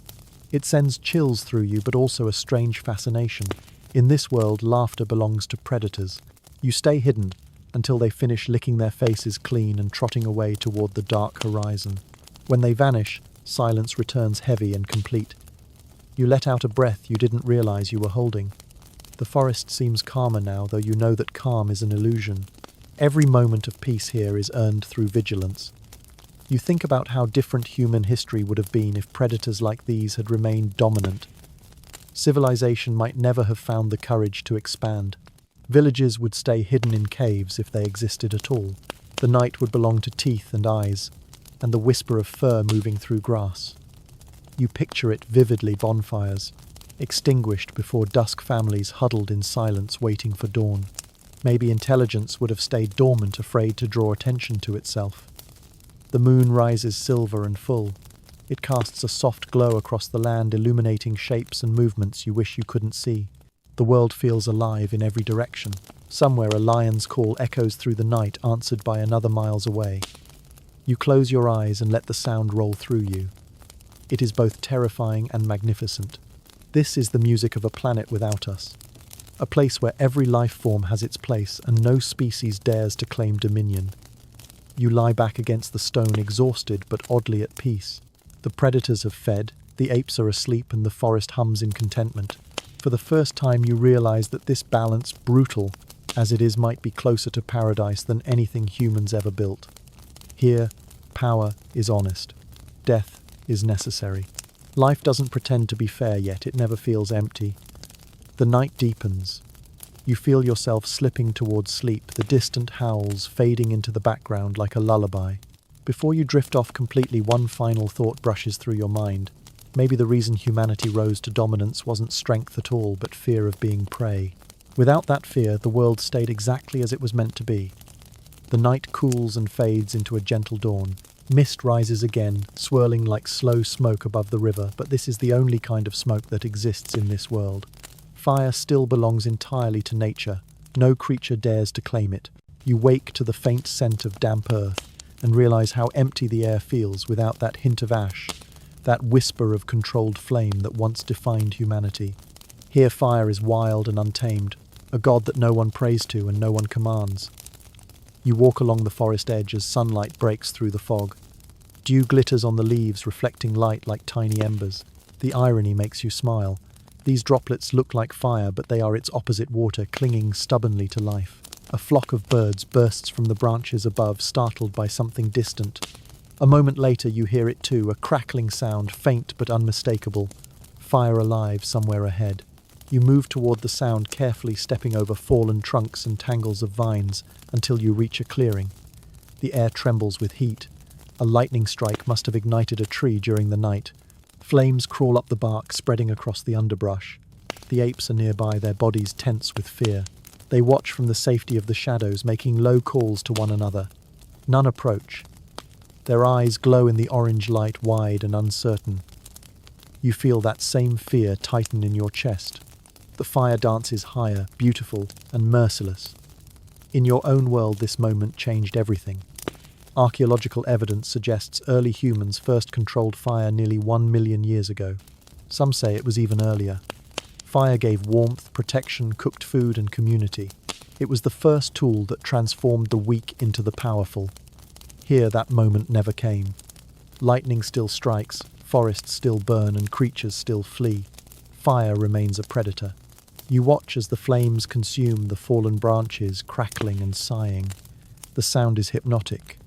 It sends chills through you, but also a strange fascination. In this world, laughter belongs to predators. You stay hidden until they finish licking their faces clean and trotting away toward the dark horizon. When they vanish, silence returns, heavy and complete. You let out a breath you didn't realize you were holding. The forest seems calmer now, though you know that calm is an illusion. Every moment of peace here is earned through vigilance. You think about how different human history would have been if predators like these had remained dominant. Civilization might never have found the courage to expand. Villages would stay hidden in caves if they existed at all. The night would belong to teeth and eyes, and the whisper of fur moving through grass. You picture it vividly: bonfires, extinguished before dusk, families huddled in silence waiting for dawn. Maybe intelligence would have stayed dormant, afraid to draw attention to itself. The moon rises silver and full. It casts a soft glow across the land, illuminating shapes and movements you wish you couldn't see. The world feels alive in every direction. Somewhere a lion's call echoes through the night, answered by another miles away. You close your eyes and let the sound roll through you. It is both terrifying and magnificent. This is the music of a planet without us. A place where every life form has its place and no species dares to claim dominion. You lie back against the stone, exhausted but oddly at peace. The predators have fed, the apes are asleep, and the forest hums in contentment. For the first time you realize that this balance, brutal as it is, might be closer to paradise than anything humans ever built. Here, power is honest. Death is necessary. Life doesn't pretend to be fair, yet it never feels empty. The night deepens. You feel yourself slipping towards sleep, the distant howls fading into the background like a lullaby. Before you drift off completely, one final thought brushes through your mind. Maybe the reason humanity rose to dominance wasn't strength at all, but fear of being prey. Without that fear, the world stayed exactly as it was meant to be. The night cools and fades into a gentle dawn. Mist rises again, swirling like slow smoke above the river, but this is the only kind of smoke that exists in this world. Fire still belongs entirely to nature. No creature dares to claim it. You wake to the faint scent of damp earth and realize how empty the air feels without that hint of ash, that whisper of controlled flame that once defined humanity. Here fire is wild and untamed, a god that no one prays to and no one commands. You walk along the forest edge as sunlight breaks through the fog. Dew glitters on the leaves, reflecting light like tiny embers. The irony makes you smile. These droplets look like fire, but they are its opposite, water, clinging stubbornly to life. A flock of birds bursts from the branches above, startled by something distant. A moment later you hear it too, a crackling sound, faint but unmistakable. Fire alive somewhere ahead. You move toward the sound, carefully stepping over fallen trunks and tangles of vines until you reach a clearing. The air trembles with heat. A lightning strike must have ignited a tree during the night. Flames crawl up the bark, spreading across the underbrush. The apes are nearby, their bodies tense with fear. They watch from the safety of the shadows, making low calls to one another. None approach. Their eyes glow in the orange light, wide and uncertain. You feel that same fear tighten in your chest. The fire dances higher, beautiful and merciless. In your own world, this moment changed everything. Archaeological evidence suggests early humans first controlled fire nearly 1 million years ago. Some say it was even earlier. Fire gave warmth, protection, cooked food, and community. It was the first tool that transformed the weak into the powerful. Here, that moment never came. Lightning still strikes, forests still burn, and creatures still flee. Fire remains a predator. You watch as the flames consume the fallen branches, crackling and sighing. The sound is hypnotic.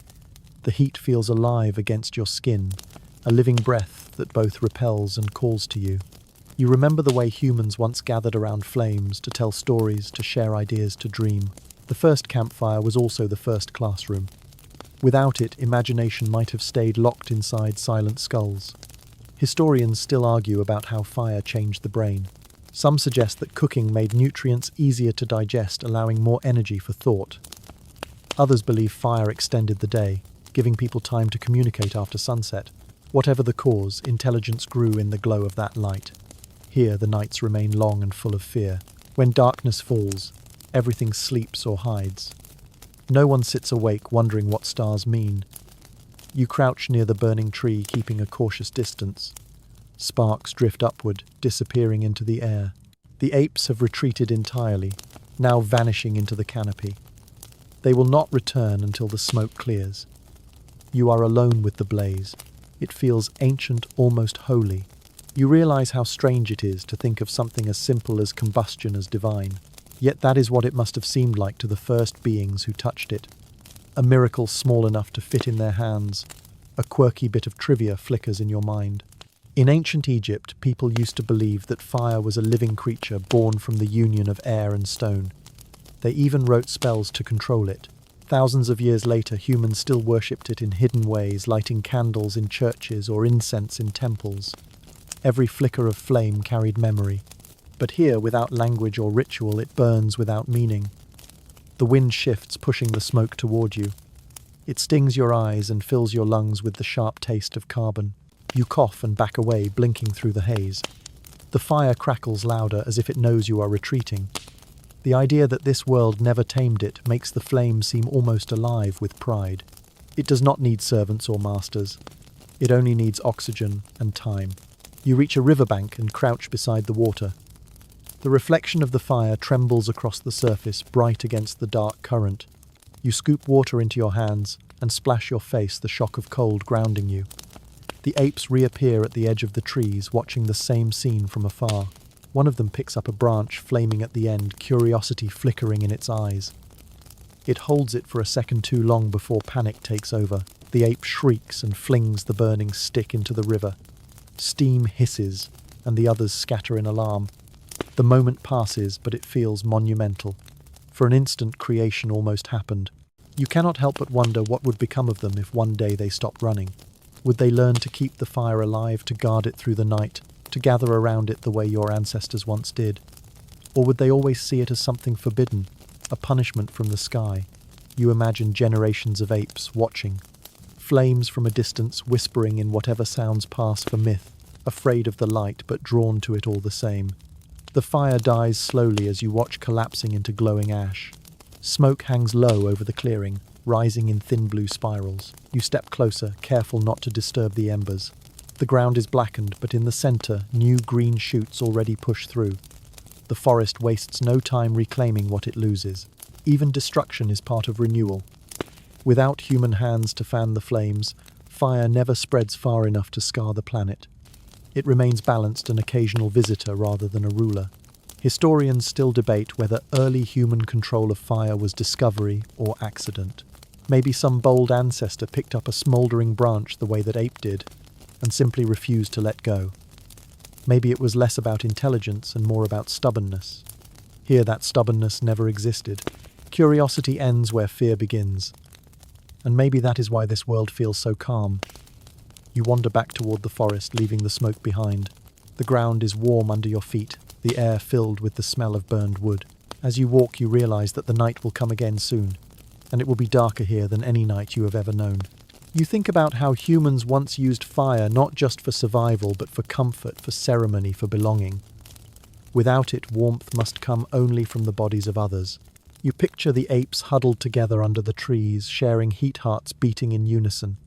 The heat feels alive against your skin, a living breath that both repels and calls to you. You remember the way humans once gathered around flames to tell stories, to share ideas, to dream. The first campfire was also the first classroom. Without it, imagination might have stayed locked inside silent skulls. Historians still argue about how fire changed the brain. Some suggest that cooking made nutrients easier to digest, allowing more energy for thought. Others believe fire extended the day, giving people time to communicate after sunset. Whatever the cause, intelligence grew in the glow of that light. Here, the nights remain long and full of fear. When darkness falls, everything sleeps or hides. No one sits awake wondering what stars mean. You crouch near the burning tree, keeping a cautious distance. Sparks drift upward, disappearing into the air. The apes have retreated entirely, now vanishing into the canopy. They will not return until the smoke clears. You are alone with the blaze. It feels ancient, almost holy. You realize how strange it is to think of something as simple as combustion as divine. Yet that is what it must have seemed like to the first beings who touched it. A miracle small enough to fit in their hands. A quirky bit of trivia flickers in your mind. In ancient Egypt, people used to believe that fire was a living creature born from the union of air and stone. They even wrote spells to control it. Thousands of years later, humans still worshipped it in hidden ways, lighting candles in churches or incense in temples. Every flicker of flame carried memory. But here, without language or ritual, it burns without meaning. The wind shifts, pushing the smoke toward you. It stings your eyes and fills your lungs with the sharp taste of carbon. You cough and back away, blinking through the haze. The fire crackles louder, as if it knows you are retreating. The idea that this world never tamed it makes the flame seem almost alive with pride. It does not need servants or masters. It only needs oxygen and time. You reach a riverbank and crouch beside the water. The reflection of the fire trembles across the surface, bright against the dark current. You scoop water into your hands and splash your face, the shock of cold grounding you. The apes reappear at the edge of the trees, watching the same scene from afar. One of them picks up a branch, flaming at the end, curiosity flickering in its eyes. It holds it for a second too long before panic takes over. The ape shrieks and flings the burning stick into the river. Steam hisses, and the others scatter in alarm. The moment passes, but it feels monumental. For an instant, creation almost happened. You cannot help but wonder what would become of them if one day they stopped running. Would they learn to keep the fire alive, to guard it through the night, to gather around it the way your ancestors once did? Or would they always see it as something forbidden, a punishment from the sky? You imagine generations of apes watching, flames from a distance whispering in whatever sounds pass for myth, afraid of the light but drawn to it all the same. The fire dies slowly as you watch collapsing into glowing ash. Smoke hangs low over the clearing, rising in thin blue spirals. You step closer, careful not to disturb the embers. The ground is blackened, but in the center, new green shoots already push through. The forest wastes no time reclaiming what it loses. Even destruction is part of renewal. Without human hands to fan the flames, fire never spreads far enough to scar the planet. It remains balanced, an occasional visitor rather than a ruler. Historians still debate whether early human control of fire was discovery or accident. Maybe some bold ancestor picked up a smouldering branch the way that ape did, and simply refused to let go. Maybe it was less about intelligence and more about stubbornness. Here that stubbornness never existed. Curiosity ends where fear begins. And maybe that is why this world feels so calm. You wander back toward the forest, leaving the smoke behind. The ground is warm under your feet, the air filled with the smell of burned wood. As you walk, you realize that the night will come again soon, and it will be darker here than any night you have ever known. You think about how humans once used fire not just for survival, but for comfort, for ceremony, for belonging. Without it, warmth must come only from the bodies of others. You picture the apes huddled together under the trees, sharing heat hearts beating in unison.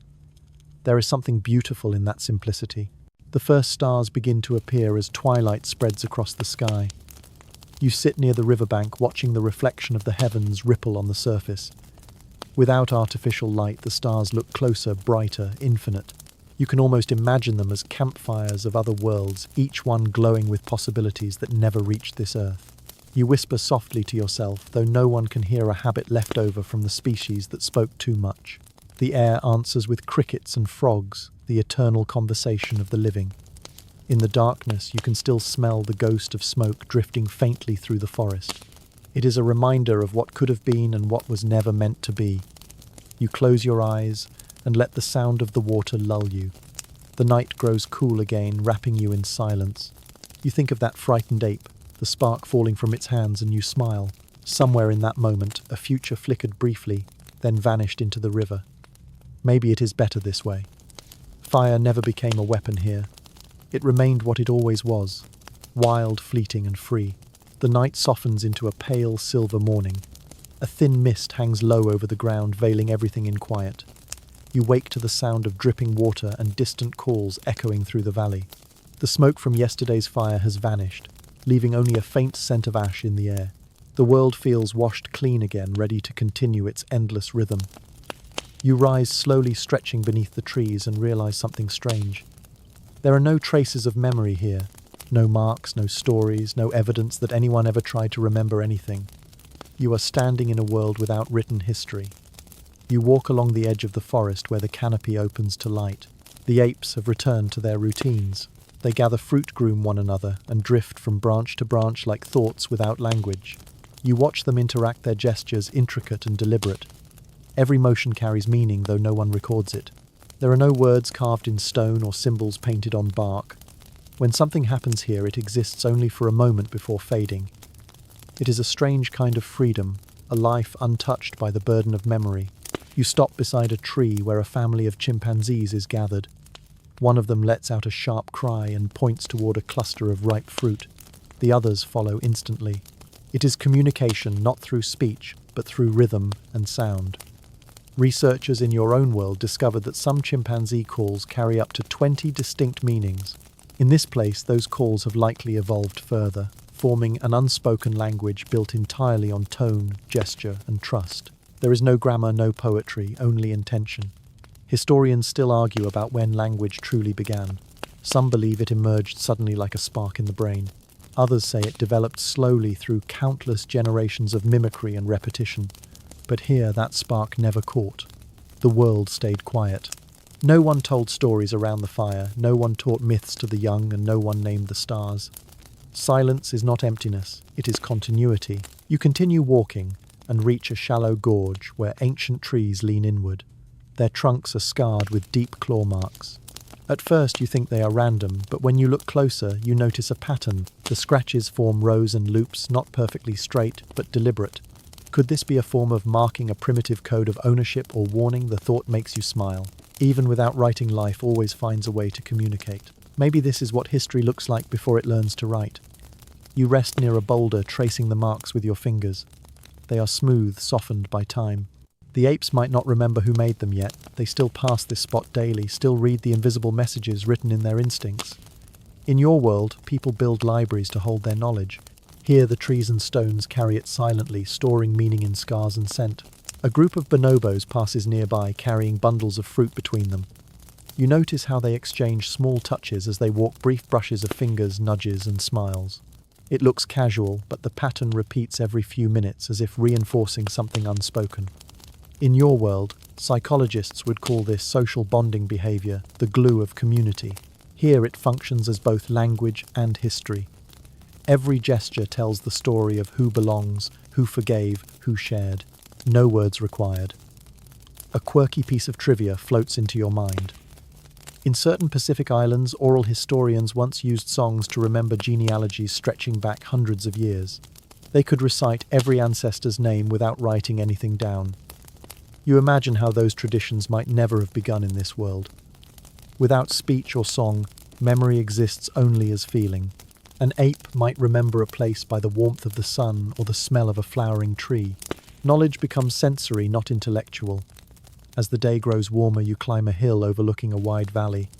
There is something beautiful in that simplicity. The first stars begin to appear as twilight spreads across the sky. You sit near the riverbank, watching the reflection of the heavens ripple on the surface. Without artificial light, the stars look closer, brighter, infinite. You can almost imagine them as campfires of other worlds, each one glowing with possibilities that never reached this earth. You whisper softly to yourself, though no one can hear, a habit left over from the species that spoke too much. The air answers with crickets and frogs, the eternal conversation of the living. In the darkness, you can still smell the ghost of smoke drifting faintly through the forest. It is a reminder of what could have been and what was never meant to be. You close your eyes and let the sound of the water lull you. The night grows cool again, wrapping you in silence. You think of that frightened ape, the spark falling from its hands, and you smile. Somewhere in that moment, a future flickered briefly, then vanished into the river. Maybe it is better this way. Fire never became a weapon here. It remained what it always was, wild, fleeting, and free. The night softens into a pale silver morning. A thin mist hangs low over the ground, veiling everything in quiet. You wake to the sound of dripping water and distant calls echoing through the valley. The smoke from yesterday's fire has vanished, leaving only a faint scent of ash in the air. The world feels washed clean again, ready to continue its endless rhythm. You rise slowly, stretching beneath the trees, and realize something strange. There are no traces of memory here. No marks, no stories, no evidence that anyone ever tried to remember anything. You are standing in a world without written history. You walk along the edge of the forest where the canopy opens to light. The apes have returned to their routines. They gather fruit, groom one another, and drift from branch to branch like thoughts without language. You watch them interact, their gestures intricate and deliberate. Every motion carries meaning, though no one records it. There are no words carved in stone or symbols painted on bark. When something happens here, it exists only for a moment before fading. It is a strange kind of freedom, a life untouched by the burden of memory. You stop beside a tree where a family of chimpanzees is gathered. One of them lets out a sharp cry and points toward a cluster of ripe fruit. The others follow instantly. It is communication, not through speech, but through rhythm and sound. Researchers in your own world discovered that some chimpanzee calls carry up to 20 distinct meanings. In this place, those calls have likely evolved further, forming an unspoken language built entirely on tone, gesture, and trust. There is no grammar, no poetry, only intention. Historians still argue about when language truly began. Some believe it emerged suddenly like a spark in the brain. Others say it developed slowly through countless generations of mimicry and repetition. But here, that spark never caught. The world stayed quiet. No one told stories around the fire, no one taught myths to the young, and no one named the stars. Silence is not emptiness, it is continuity. You continue walking, and reach a shallow gorge where ancient trees lean inward. Their trunks are scarred with deep claw marks. At first you think they are random, but when you look closer you notice a pattern. The scratches form rows and loops, not perfectly straight, but deliberate. Could this be a form of marking, a primitive code of ownership or warning? The thought makes you smile. Even without writing, life always finds a way to communicate. Maybe this is what history looks like before it learns to write. You rest near a boulder, tracing the marks with your fingers. They are smooth, softened by time. The apes might not remember who made them yet. They still pass this spot daily, still read the invisible messages written in their instincts. In your world, people build libraries to hold their knowledge. Here the trees and stones carry it silently, storing meaning in scars and scent. A group of bonobos passes nearby, carrying bundles of fruit between them. You notice how they exchange small touches as they walk, brief brushes of fingers, nudges and smiles. It looks casual, but the pattern repeats every few minutes as if reinforcing something unspoken. In your world, psychologists would call this social bonding behavior, the glue of community. Here it functions as both language and history. Every gesture tells the story of who belongs, who forgave, who shared. No words required. A quirky piece of trivia floats into your mind. In certain Pacific islands, oral historians once used songs to remember genealogies stretching back hundreds of years. They could recite every ancestor's name without writing anything down. You imagine how those traditions might never have begun in this world. Without speech or song, memory exists only as feeling. An ape might remember a place by the warmth of the sun or the smell of a flowering tree. Knowledge becomes sensory, not intellectual. As the day grows warmer, you climb a hill overlooking a wide valley.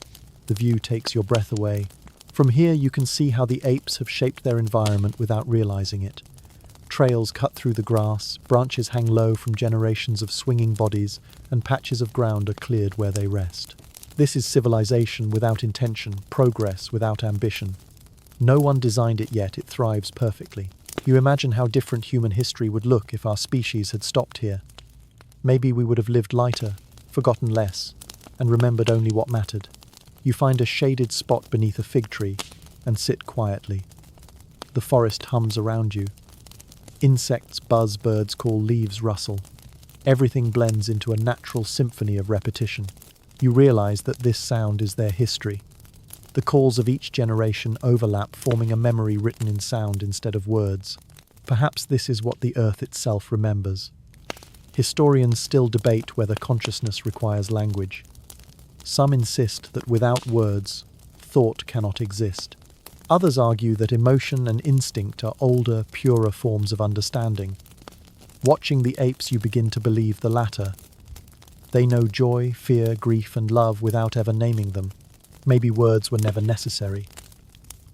The view takes your breath away. From here, you can see how the apes have shaped their environment without realizing it. Trails cut through the grass, branches hang low from generations of swinging bodies, and patches of ground are cleared where they rest. This is civilization without intention, progress without ambition. No one designed it yet, it thrives perfectly. You imagine how different human history would look if our species had stopped here. Maybe we would have lived lighter, forgotten less, and remembered only what mattered. You find a shaded spot beneath a fig tree and sit quietly. The forest hums around you. Insects buzz, birds call, leaves rustle. Everything blends into a natural symphony of repetition. You realize that this sound is their history. The calls of each generation overlap, forming a memory written in sound instead of words. Perhaps this is what the earth itself remembers. Historians still debate whether consciousness requires language. Some insist that without words, thought cannot exist. Others argue that emotion and instinct are older, purer forms of understanding. Watching the apes, you begin to believe the latter. They know joy, fear, grief, and love without ever naming them. Maybe words were never necessary.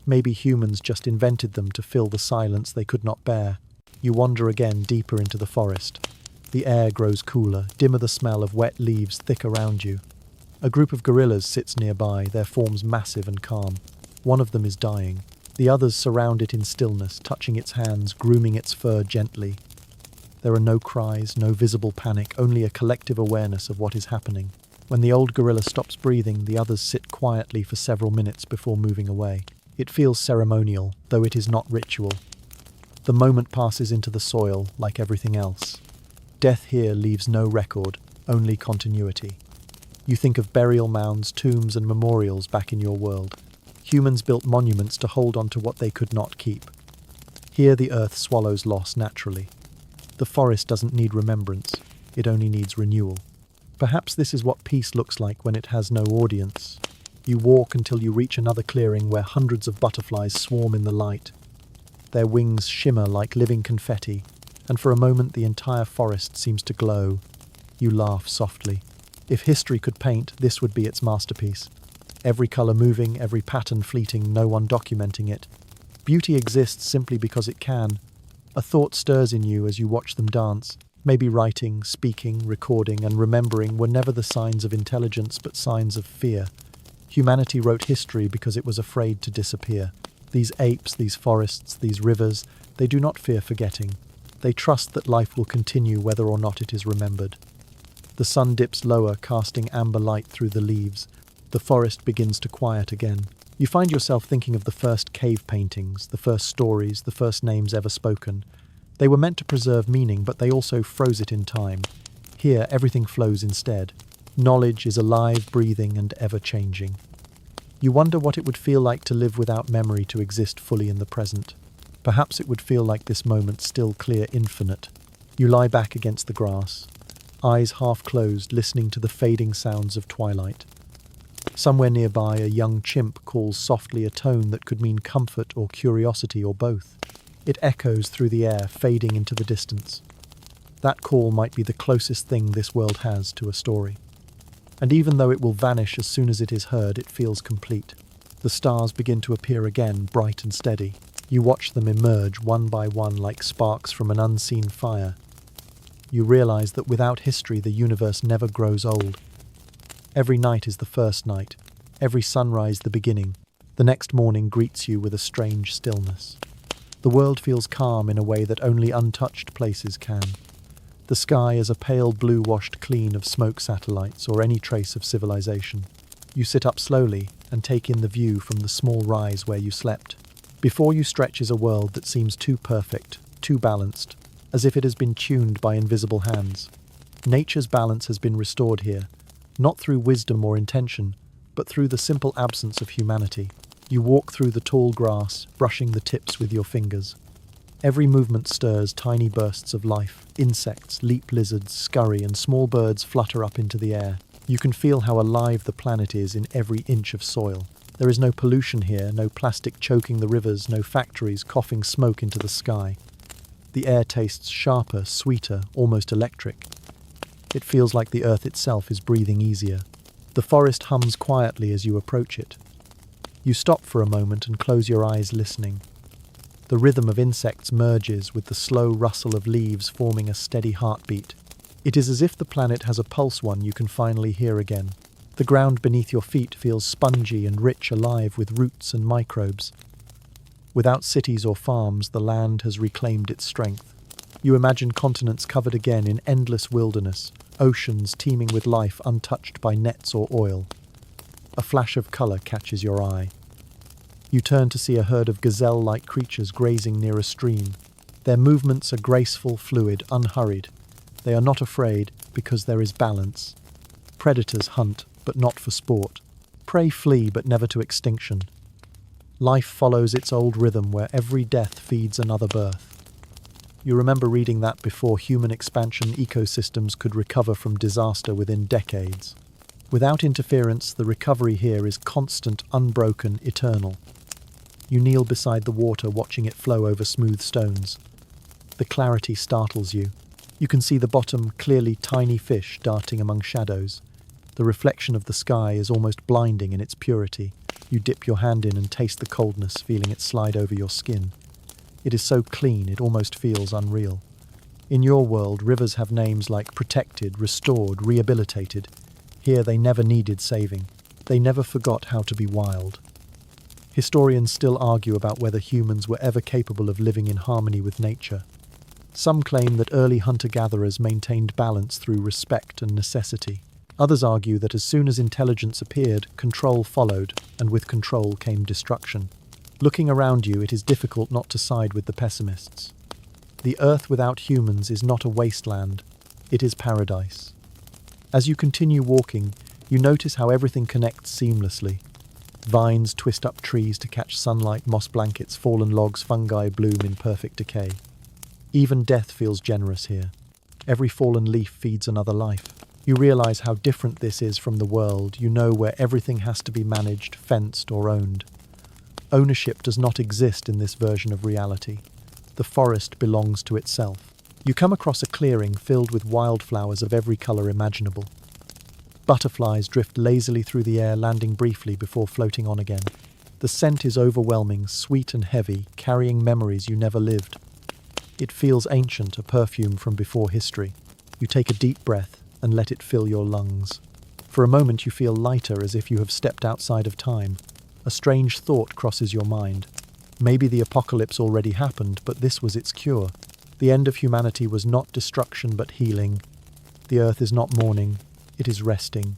Maybe humans just invented them to fill the silence they could not bear. You wander again deeper into the forest. The air grows cooler, dimmer the smell of wet leaves thick around you. A group of gorillas sits nearby, their forms massive and calm. One of them is dying. The others surround it in stillness, touching its hands, grooming its fur gently. There are no cries, no visible panic, only a collective awareness of what is happening. When the old gorilla stops breathing, the others sit quietly for several minutes before moving away. It feels ceremonial, though it is not ritual. The moment passes into the soil, like everything else. Death here leaves no record, only continuity. You think of burial mounds, tombs, and memorials back in your world. Humans built monuments to hold on to what they could not keep. Here the earth swallows loss naturally. The forest doesn't need remembrance, it only needs renewal. Perhaps this is what peace looks like when it has no audience. You walk until you reach another clearing where hundreds of butterflies swarm in the light. Their wings shimmer like living confetti, and for a moment the entire forest seems to glow. You laugh softly. If history could paint, this would be its masterpiece. Every color moving, every pattern fleeting, no one documenting it. Beauty exists simply because it can. A thought stirs in you as you watch them dance. Maybe writing, speaking, recording, and remembering were never the signs of intelligence but signs of fear. Humanity wrote history because it was afraid to disappear. These apes, these forests, these rivers, they do not fear forgetting. They trust that life will continue whether or not it is remembered. The sun dips lower, casting amber light through the leaves. The forest begins to quiet again. You find yourself thinking of the first cave paintings, the first stories, the first names ever spoken. They were meant to preserve meaning, but they also froze it in time. Here, everything flows instead. Knowledge is alive, breathing, and ever-changing. You wonder what it would feel like to live without memory, to exist fully in the present. Perhaps it would feel like this moment, still clear, infinite. You lie back against the grass, eyes half closed, listening to the fading sounds of twilight. Somewhere nearby, a young chimp calls softly, a tone that could mean comfort or curiosity or both. It echoes through the air, fading into the distance. That call might be the closest thing this world has to a story. And even though it will vanish as soon as it is heard, it feels complete. The stars begin to appear again, bright and steady. You watch them emerge one by one like sparks from an unseen fire. You realize that without history, the universe never grows old. Every night is the first night, every sunrise the beginning. The next morning greets you with a strange stillness. The world feels calm in a way that only untouched places can. The sky is a pale blue washed clean of smoke satellites or any trace of civilization. You sit up slowly and take in the view from the small rise where you slept. Before you stretches a world that seems too perfect, too balanced, as if it has been tuned by invisible hands. Nature's balance has been restored here, not through wisdom or intention, but through the simple absence of humanity. You walk through the tall grass, brushing the tips with your fingers. Every movement stirs tiny bursts of life. Insects, leap lizards, scurry, and small birds flutter up into the air. You can feel how alive the planet is in every inch of soil. There is no pollution here, no plastic choking the rivers, no factories coughing smoke into the sky. The air tastes sharper, sweeter, almost electric. It feels like the earth itself is breathing easier. The forest hums quietly as you approach it. You stop for a moment and close your eyes, listening. The rhythm of insects merges with the slow rustle of leaves, forming a steady heartbeat. It is as if the planet has a pulse, one you can finally hear again. The ground beneath your feet feels spongy and rich, alive with roots and microbes. Without cities or farms, the land has reclaimed its strength. You imagine continents covered again in endless wilderness, oceans teeming with life untouched by nets or oil. A flash of color catches your eye. You turn to see a herd of gazelle-like creatures grazing near a stream. Their movements are graceful, fluid, unhurried. They are not afraid because there is balance. Predators hunt, but not for sport. Prey flee, but never to extinction. Life follows its old rhythm where every death feeds another birth. You remember reading that before human expansion, ecosystems could recover from disaster within decades. Without interference, the recovery here is constant, unbroken, eternal. You kneel beside the water, watching it flow over smooth stones. The clarity startles you. You can see the bottom, clearly tiny fish darting among shadows. The reflection of the sky is almost blinding in its purity. You dip your hand in and taste the coldness, feeling it slide over your skin. It is so clean, it almost feels unreal. In your world, rivers have names like protected, restored, rehabilitated. Here they never needed saving. They never forgot how to be wild. Historians still argue about whether humans were ever capable of living in harmony with nature. Some claim that early hunter-gatherers maintained balance through respect and necessity. Others argue that as soon as intelligence appeared, control followed, and with control came destruction. Looking around you, it is difficult not to side with the pessimists. The earth without humans is not a wasteland, it is paradise. As you continue walking, you notice how everything connects seamlessly. Vines twist up trees to catch sunlight, moss blankets, fallen logs, fungi bloom in perfect decay. Even death feels generous here. Every fallen leaf feeds another life. You realize how different this is from the world you know, where everything has to be managed, fenced, or owned. Ownership does not exist in this version of reality. The forest belongs to itself. You come across a clearing filled with wildflowers of every color imaginable. Butterflies drift lazily through the air, landing briefly before floating on again. The scent is overwhelming, sweet and heavy, carrying memories you never lived. It feels ancient, a perfume from before history. You take a deep breath and let it fill your lungs. For a moment you feel lighter, as if you have stepped outside of time. A strange thought crosses your mind. Maybe the apocalypse already happened, but this was its cure. The end of humanity was not destruction but healing. The earth is not mourning, it is resting.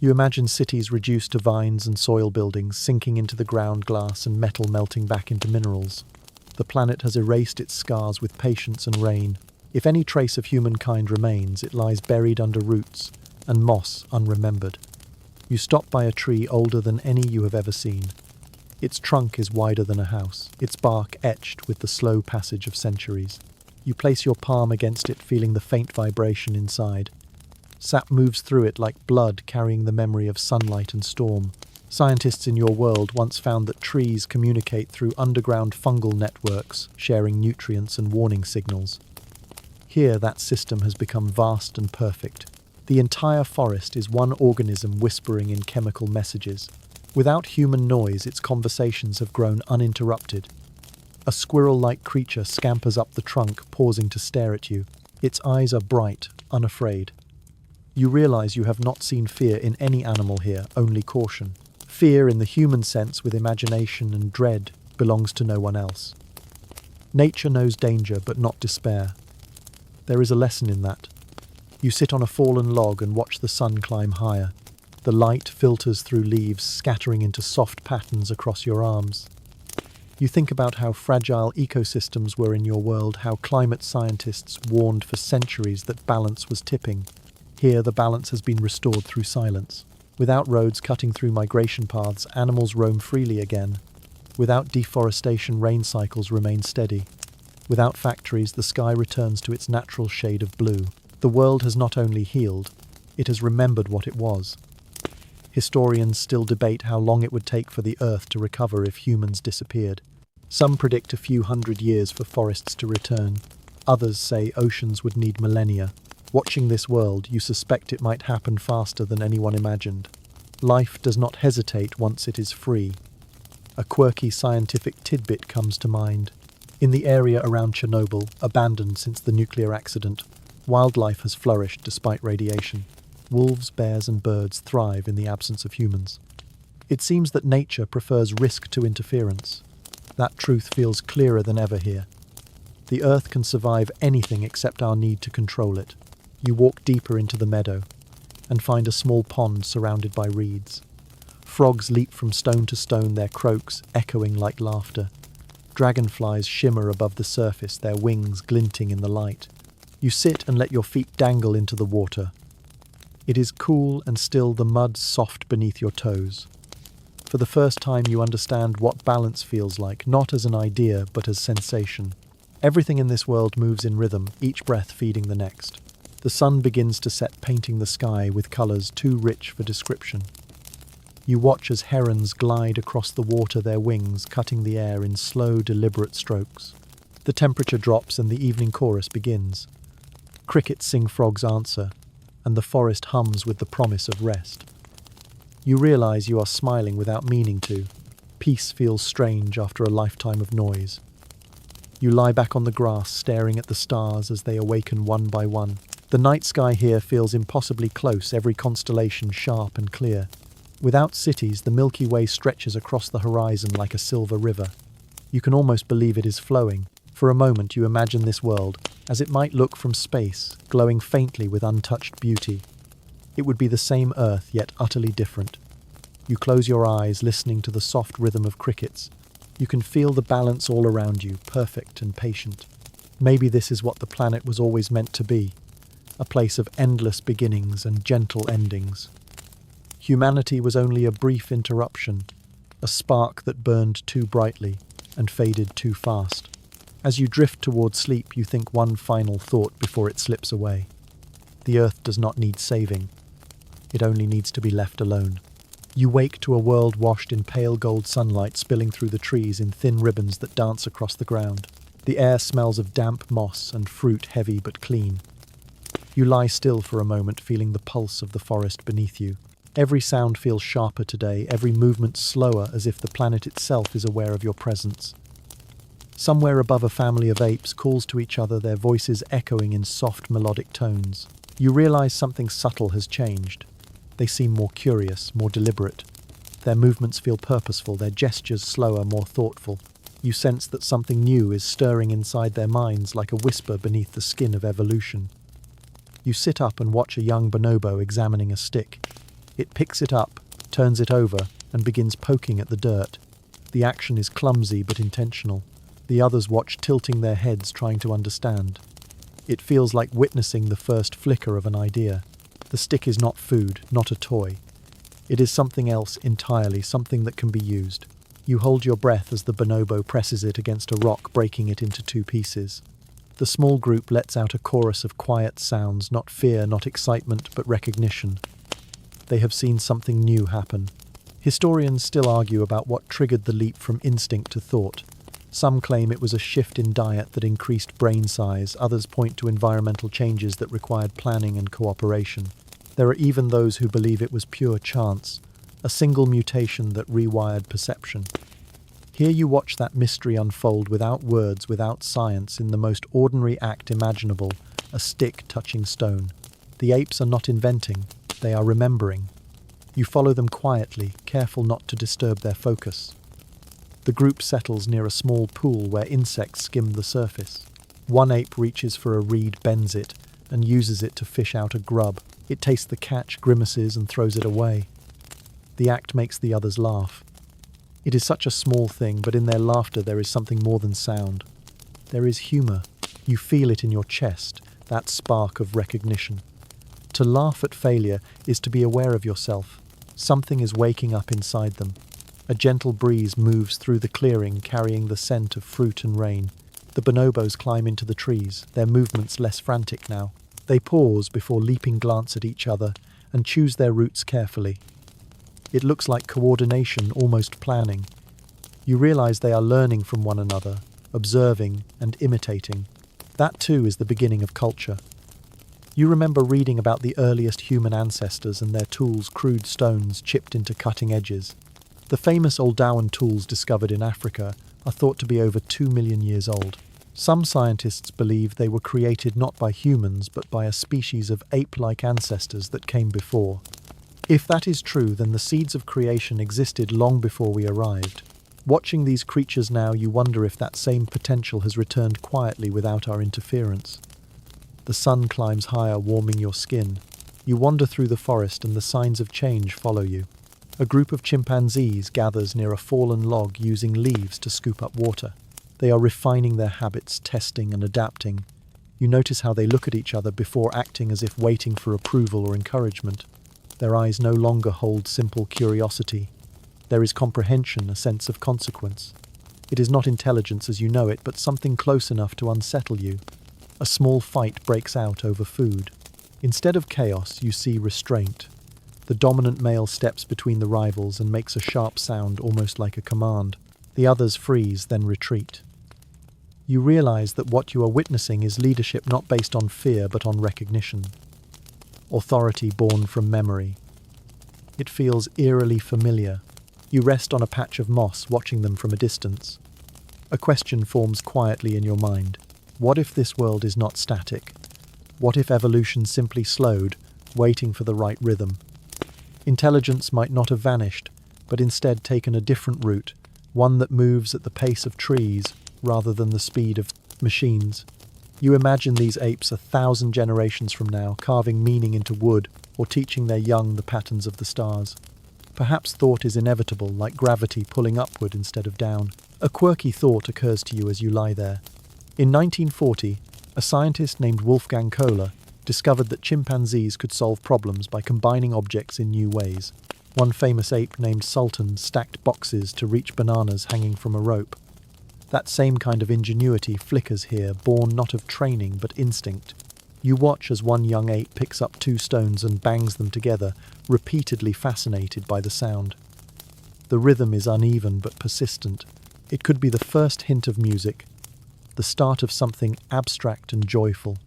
You imagine cities reduced to vines and soil buildings, sinking into the ground, glass and metal melting back into minerals. The planet has erased its scars with patience and rain. If any trace of humankind remains, it lies buried under roots and moss unremembered. You stop by a tree older than any you have ever seen. Its trunk is wider than a house, its bark etched with the slow passage of centuries. You place your palm against it, feeling the faint vibration inside. Sap moves through it like blood, carrying the memory of sunlight and storm. Scientists in your world once found that trees communicate through underground fungal networks, sharing nutrients and warning signals. Here, that system has become vast and perfect. The entire forest is one organism whispering in chemical messages. Without human noise, its conversations have grown uninterrupted. A squirrel-like creature scampers up the trunk, pausing to stare at you. Its eyes are bright, unafraid. You realize you have not seen fear in any animal here, only caution. Fear in the human sense, with imagination and dread, belongs to no one else. Nature knows danger, but not despair. There is a lesson in that. You sit on a fallen log and watch the sun climb higher. The light filters through leaves, scattering into soft patterns across your arms. You think about how fragile ecosystems were in your world, how climate scientists warned for centuries that balance was tipping. Here, the balance has been restored through silence. Without roads cutting through migration paths, animals roam freely again. Without deforestation, rain cycles remain steady. Without factories, the sky returns to its natural shade of blue. The world has not only healed, it has remembered what it was. Historians still debate how long it would take for the Earth to recover if humans disappeared. Some predict a few hundred years for forests to return. Others say oceans would need millennia. Watching this world, you suspect it might happen faster than anyone imagined. Life does not hesitate once it is free. A quirky scientific tidbit comes to mind. In the area around Chernobyl, abandoned since the nuclear accident, wildlife has flourished despite radiation. Wolves, bears, and birds thrive in the absence of humans. It seems that nature prefers risk to interference. That truth feels clearer than ever here. The Earth can survive anything except our need to control it. You walk deeper into the meadow and find a small pond surrounded by reeds. Frogs leap from stone to stone, their croaks echoing like laughter. Dragonflies shimmer above the surface, their wings glinting in the light. You sit and let your feet dangle into the water. It is cool and still, the mud soft beneath your toes. For the first time you understand what balance feels like, not as an idea, but as sensation. Everything in this world moves in rhythm, each breath feeding the next. The sun begins to set, painting the sky with colours too rich for description. You watch as herons glide across the water, their wings cutting the air in slow, deliberate strokes. The temperature drops and the evening chorus begins. Crickets sing, frogs answer, and the forest hums with the promise of rest. You realize you are smiling without meaning to. Peace feels strange after a lifetime of noise. You lie back on the grass, staring at the stars as they awaken one by one. The night sky here feels impossibly close, every constellation sharp and clear. Without cities, the Milky Way stretches across the horizon like a silver river. You can almost believe it is flowing. For a moment you imagine this world as it might look from space, glowing faintly with untouched beauty. It would be the same Earth, yet utterly different. You close your eyes, listening to the soft rhythm of crickets. You can feel the balance all around you, perfect and patient. Maybe this is what the planet was always meant to be, a place of endless beginnings and gentle endings. Humanity was only a brief interruption, a spark that burned too brightly and faded too fast. As you drift towards sleep, you think one final thought before it slips away. The Earth does not need saving. It only needs to be left alone. You wake to a world washed in pale gold sunlight spilling through the trees in thin ribbons that dance across the ground. The air smells of damp moss and fruit, heavy but clean. You lie still for a moment, feeling the pulse of the forest beneath you. Every sound feels sharper today, every movement slower, as if the planet itself is aware of your presence. Somewhere above, a family of apes calls to each other, their voices echoing in soft melodic tones. You realize something subtle has changed. They seem more curious, more deliberate. Their movements feel purposeful, their gestures slower, more thoughtful. You sense that something new is stirring inside their minds, like a whisper beneath the skin of evolution. You sit up and watch a young bonobo examining a stick. It picks it up, turns it over, and begins poking at the dirt. The action is clumsy but intentional. The others watch, tilting their heads, trying to understand. It feels like witnessing the first flicker of an idea. The stick is not food, not a toy. It is something else entirely, something that can be used. You hold your breath as the bonobo presses it against a rock, breaking it into two pieces. The small group lets out a chorus of quiet sounds, not fear, not excitement, but recognition. They have seen something new happen. Historians still argue about what triggered the leap from instinct to thought. Some claim it was a shift in diet that increased brain size, others point to environmental changes that required planning and cooperation. There are even those who believe it was pure chance, a single mutation that rewired perception. Here you watch that mystery unfold without words, without science, in the most ordinary act imaginable, a stick touching stone. The apes are not inventing, they are remembering. You follow them quietly, careful not to disturb their focus. The group settles near a small pool where insects skim the surface. One ape reaches for a reed, bends it, and uses it to fish out a grub. It tastes the catch, grimaces, and throws it away. The act makes the others laugh. It is such a small thing, but in their laughter there is something more than sound. There is humour. You feel it in your chest, that spark of recognition. To laugh at failure is to be aware of yourself. Something is waking up inside them. A gentle breeze moves through the clearing, carrying the scent of fruit and rain. The bonobos climb into the trees, their movements less frantic now. They pause before leaping, glance at each other, and choose their routes carefully. It looks like coordination, almost planning. You realize they are learning from one another, observing and imitating. That too is the beginning of culture. You remember reading about the earliest human ancestors and their tools, crude stones chipped into cutting edges. The famous Oldowan tools discovered in Africa are thought to be over 2 million years old. Some scientists believe they were created not by humans but by a species of ape-like ancestors that came before. If that is true, then the seeds of creation existed long before we arrived. Watching these creatures now, you wonder if that same potential has returned quietly without our interference. The sun climbs higher, warming your skin. You wander through the forest and the signs of change follow you. A group of chimpanzees gathers near a fallen log using leaves to scoop up water. They are refining their habits, testing and adapting. You notice how they look at each other before acting, as if waiting for approval or encouragement. Their eyes no longer hold simple curiosity. There is comprehension, a sense of consequence. It is not intelligence as you know it, but something close enough to unsettle you. A small fight breaks out over food. Instead of chaos, you see restraint. The dominant male steps between the rivals and makes a sharp sound, almost like a command. The others freeze, then retreat. You realize that what you are witnessing is leadership not based on fear but on recognition. Authority born from memory. It feels eerily familiar. You rest on a patch of moss, watching them from a distance. A question forms quietly in your mind. What if this world is not static? What if evolution simply slowed, waiting for the right rhythm? Intelligence might not have vanished, but instead taken a different route, one that moves at the pace of trees rather than the speed of machines. You imagine these apes 1,000 generations from now, carving meaning into wood or teaching their young the patterns of the stars. Perhaps thought is inevitable, like gravity pulling upward instead of down. A quirky thought occurs to you as you lie there. In 1940, a scientist named Wolfgang Kohler discovered that chimpanzees could solve problems by combining objects in new ways. One famous ape named Sultan stacked boxes to reach bananas hanging from a rope. That same kind of ingenuity flickers here, born not of training but instinct. You watch as one young ape picks up 2 stones and bangs them together, repeatedly fascinated by the sound. The rhythm is uneven but persistent. It could be the first hint of music, the start of something abstract and joyful.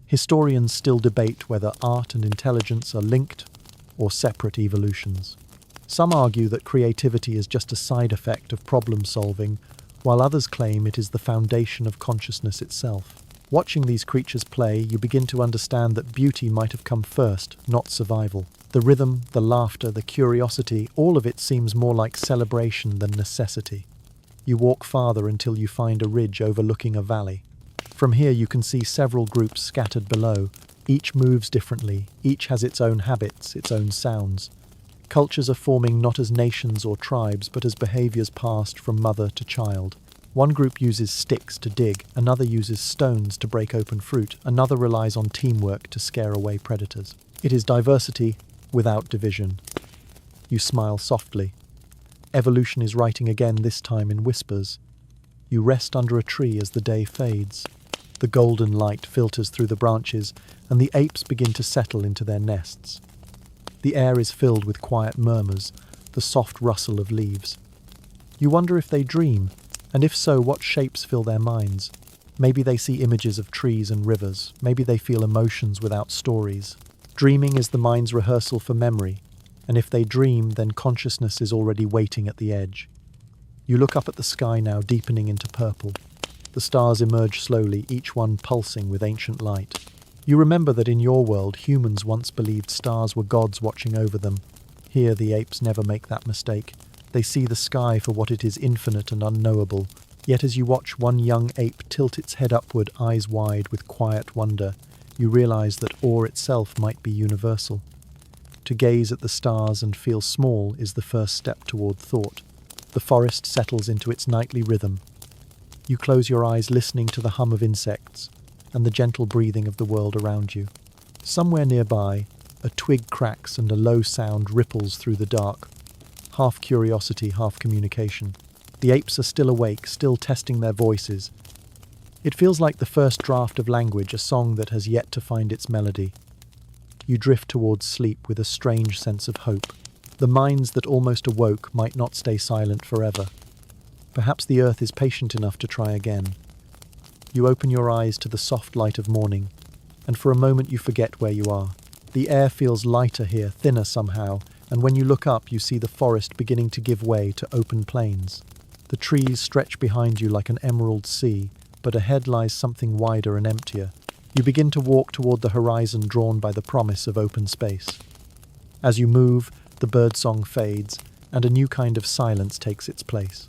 Historians still debate whether art and intelligence are linked or separate evolutions. Some argue that creativity is just a side effect of problem solving, while others claim it is the foundation of consciousness itself. Watching these creatures play, you begin to understand that beauty might have come first, not survival. The rhythm, the laughter, the curiosity, all of it seems more like celebration than necessity. You walk farther until you find a ridge overlooking a valley. From here you can see several groups scattered below. Each moves differently, each has its own habits, its own sounds. Cultures are forming not as nations or tribes, but as behaviors passed from mother to child. One group uses sticks to dig, another uses stones to break open fruit, another relies on teamwork to scare away predators. It is diversity without division. You smile softly. Evolution is writing again, this time in whispers. You rest under a tree as the day fades. The golden light filters through the branches, and the apes begin to settle into their nests. The air is filled with quiet murmurs, the soft rustle of leaves. You wonder if they dream, and if so, what shapes fill their minds. Maybe they see images of trees and rivers. Maybe they feel emotions without stories. Dreaming is the mind's rehearsal for memory, and if they dream, then consciousness is already waiting at the edge. You look up at the sky now, deepening into purple. The stars emerge slowly, each one pulsing with ancient light. You remember that in your world, humans once believed stars were gods watching over them. Here, the apes never make that mistake. They see the sky for what it is, infinite and unknowable. Yet as you watch one young ape tilt its head upward, eyes wide with quiet wonder, you realize that awe itself might be universal. To gaze at the stars and feel small is the first step toward thought. The forest settles into its nightly rhythm. You close your eyes, listening to the hum of insects and the gentle breathing of the world around you. Somewhere nearby, a twig cracks and a low sound ripples through the dark. Half curiosity, half communication. The apes are still awake, still testing their voices. It feels like the first draft of language, a song that has yet to find its melody. You drift towards sleep with a strange sense of hope. The minds that almost awoke might not stay silent forever. Perhaps the earth is patient enough to try again. You open your eyes to the soft light of morning, and for a moment you forget where you are. The air feels lighter here, thinner somehow, and when you look up you see the forest beginning to give way to open plains. The trees stretch behind you like an emerald sea, but ahead lies something wider and emptier. You begin to walk toward the horizon, drawn by the promise of open space. As you move, the birdsong fades, and a new kind of silence takes its place.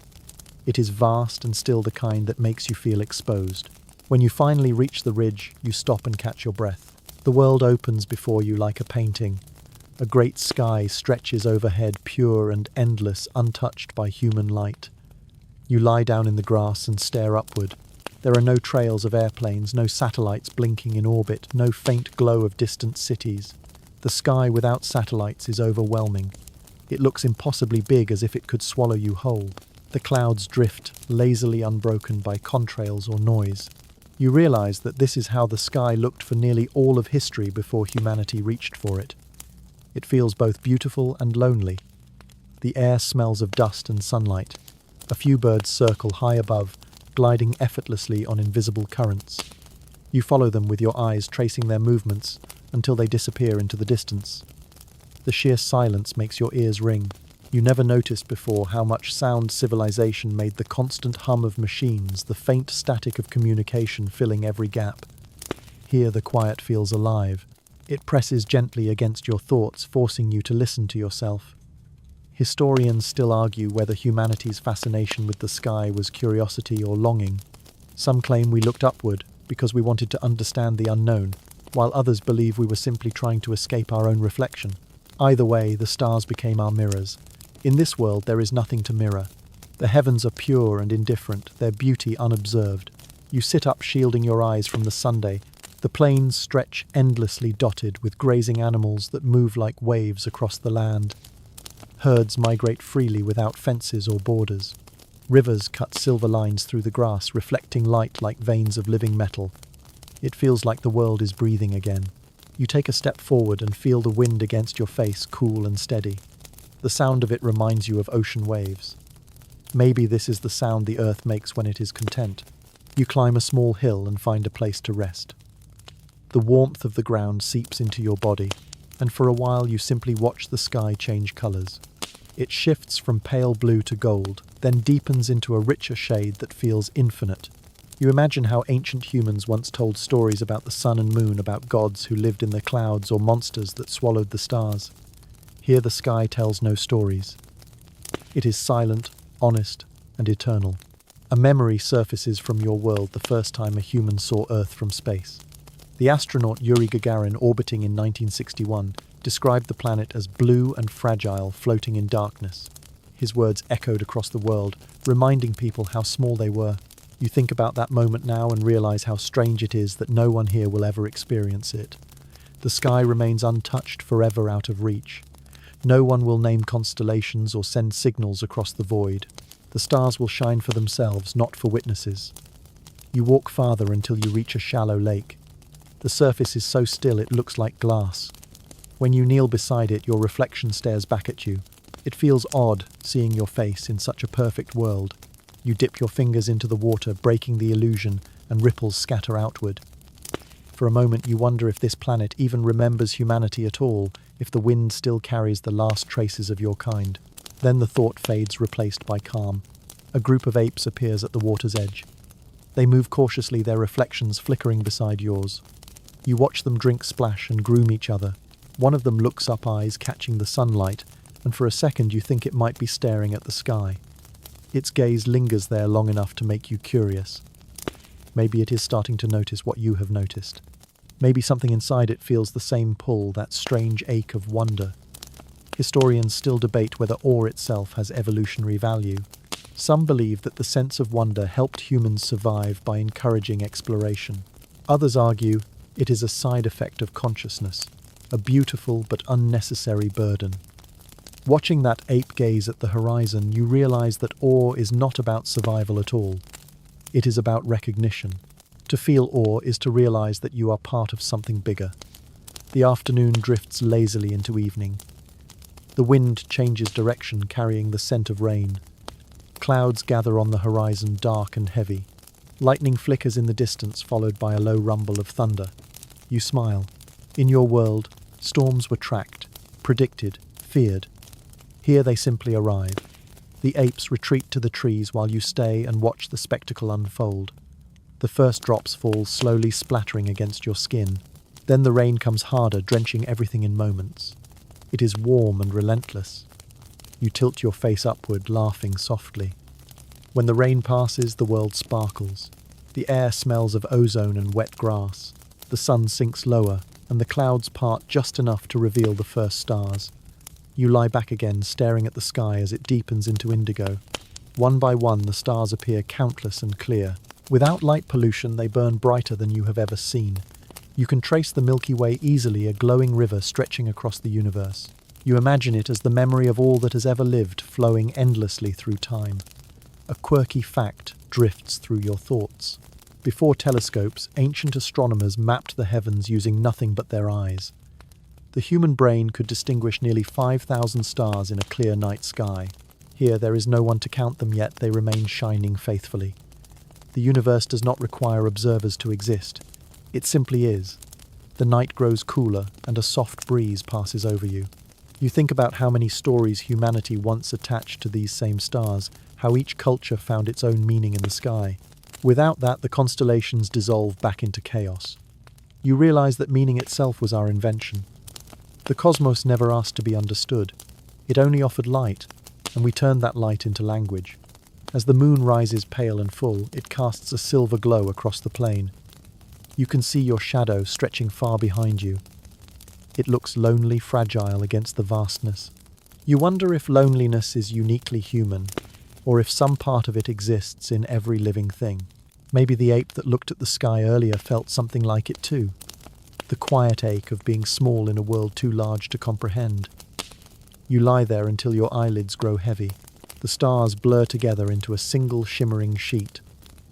It is vast and still, the kind that makes you feel exposed. When you finally reach the ridge, you stop and catch your breath. The world opens before you like a painting. A great sky stretches overhead, pure and endless, untouched by human light. You lie down in the grass and stare upward. There are no trails of airplanes, no satellites blinking in orbit, no faint glow of distant cities. The sky without satellites is overwhelming. It looks impossibly big, as if it could swallow you whole. The clouds drift, lazily unbroken by contrails or noise. You realize that this is how the sky looked for nearly all of history before humanity reached for it. It feels both beautiful and lonely. The air smells of dust and sunlight. A few birds circle high above, gliding effortlessly on invisible currents. You follow them with your eyes, tracing their movements until they disappear into the distance. The sheer silence makes your ears ring. You never noticed before how much sound civilization made, the constant hum of machines, the faint static of communication filling every gap. Here the quiet feels alive. It presses gently against your thoughts, forcing you to listen to yourself. Historians still argue whether humanity's fascination with the sky was curiosity or longing. Some claim we looked upward because we wanted to understand the unknown, while others believe we were simply trying to escape our own reflection. Either way, the stars became our mirrors. In this world, there is nothing to mirror. The heavens are pure and indifferent, their beauty unobserved. You sit up, shielding your eyes from the Sunday. The plains stretch endlessly, dotted with grazing animals that move like waves across the land. Herds migrate freely without fences or borders. Rivers cut silver lines through the grass, reflecting light like veins of living metal. It feels like the world is breathing again. You take a step forward and feel the wind against your face, cool and steady. The sound of it reminds you of ocean waves. Maybe this is the sound the earth makes when it is content. You climb a small hill and find a place to rest. The warmth of the ground seeps into your body, and for a while you simply watch the sky change colors. It shifts from pale blue to gold, then deepens into a richer shade that feels infinite. You imagine how ancient humans once told stories about the sun and moon, about gods who lived in the clouds or monsters that swallowed the stars. Here the sky tells no stories. It is silent, honest, and eternal. A memory surfaces from your world the first time a human saw Earth from space. The astronaut Yuri Gagarin, orbiting in 1961, described the planet as blue and fragile, floating in darkness. His words echoed across the world, reminding people how small they were. You think about that moment now and realize how strange it is that no one here will ever experience it. The sky remains untouched, forever out of reach. No one will name constellations or send signals across the void. The stars will shine for themselves, not for witnesses. You walk farther until you reach a shallow lake. The surface is so still it looks like glass. When you kneel beside it, your reflection stares back at you. It feels odd seeing your face in such a perfect world. You dip your fingers into the water, breaking the illusion, and ripples scatter outward. For a moment you wonder if this planet even remembers humanity at all, if the wind still carries the last traces of your kind. Then the thought fades, replaced by calm. A group of apes appears at the water's edge. They move cautiously, their reflections flickering beside yours. You watch them drink, splash, and groom each other. One of them looks up, eyes catching the sunlight, and for a second you think it might be staring at the sky. Its gaze lingers there long enough to make you curious. Maybe it is starting to notice what you have noticed. Maybe something inside it feels the same pull, that strange ache of wonder. Historians still debate whether awe itself has evolutionary value. Some believe that the sense of wonder helped humans survive by encouraging exploration. Others argue it is a side effect of consciousness, a beautiful but unnecessary burden. Watching that ape gaze at the horizon, you realize that awe is not about survival at all. It is about recognition. To feel awe is to realize that you are part of something bigger. The afternoon drifts lazily into evening. The wind changes direction, carrying the scent of rain. Clouds gather on the horizon, dark and heavy. Lightning flickers in the distance, followed by a low rumble of thunder. You smile. In your world, storms were tracked, predicted, feared. Here they simply arrive. The apes retreat to the trees while you stay and watch the spectacle unfold. The first drops fall, slowly splattering against your skin. Then the rain comes harder, drenching everything in moments. It is warm and relentless. You tilt your face upward, laughing softly. When the rain passes, the world sparkles. The air smells of ozone and wet grass. The sun sinks lower, and the clouds part just enough to reveal the first stars. You lie back again, staring at the sky as it deepens into indigo. One by one, the stars appear countless and clear. Without light pollution, they burn brighter than you have ever seen. You can trace the Milky Way easily, a glowing river stretching across the universe. You imagine it as the memory of all that has ever lived, flowing endlessly through time. A quirky fact drifts through your thoughts. Before telescopes, ancient astronomers mapped the heavens using nothing but their eyes. The human brain could distinguish nearly 5,000 stars in a clear night sky. Here there is no one to count them, yet they remain shining faithfully. The universe does not require observers to exist. It simply is. The night grows cooler, and a soft breeze passes over you. You think about how many stories humanity once attached to these same stars, how each culture found its own meaning in the sky. Without that, the constellations dissolve back into chaos. You realize that meaning itself was our invention. The cosmos never asked to be understood. It only offered light, and we turned that light into language. As the moon rises pale and full, it casts a silver glow across the plain. You can see your shadow stretching far behind you. It looks lonely, fragile against the vastness. You wonder if loneliness is uniquely human, or if some part of it exists in every living thing. Maybe the ape that looked at the sky earlier felt something like it too. The quiet ache of being small in a world too large to comprehend. You lie there until your eyelids grow heavy. The stars blur together into a single shimmering sheet.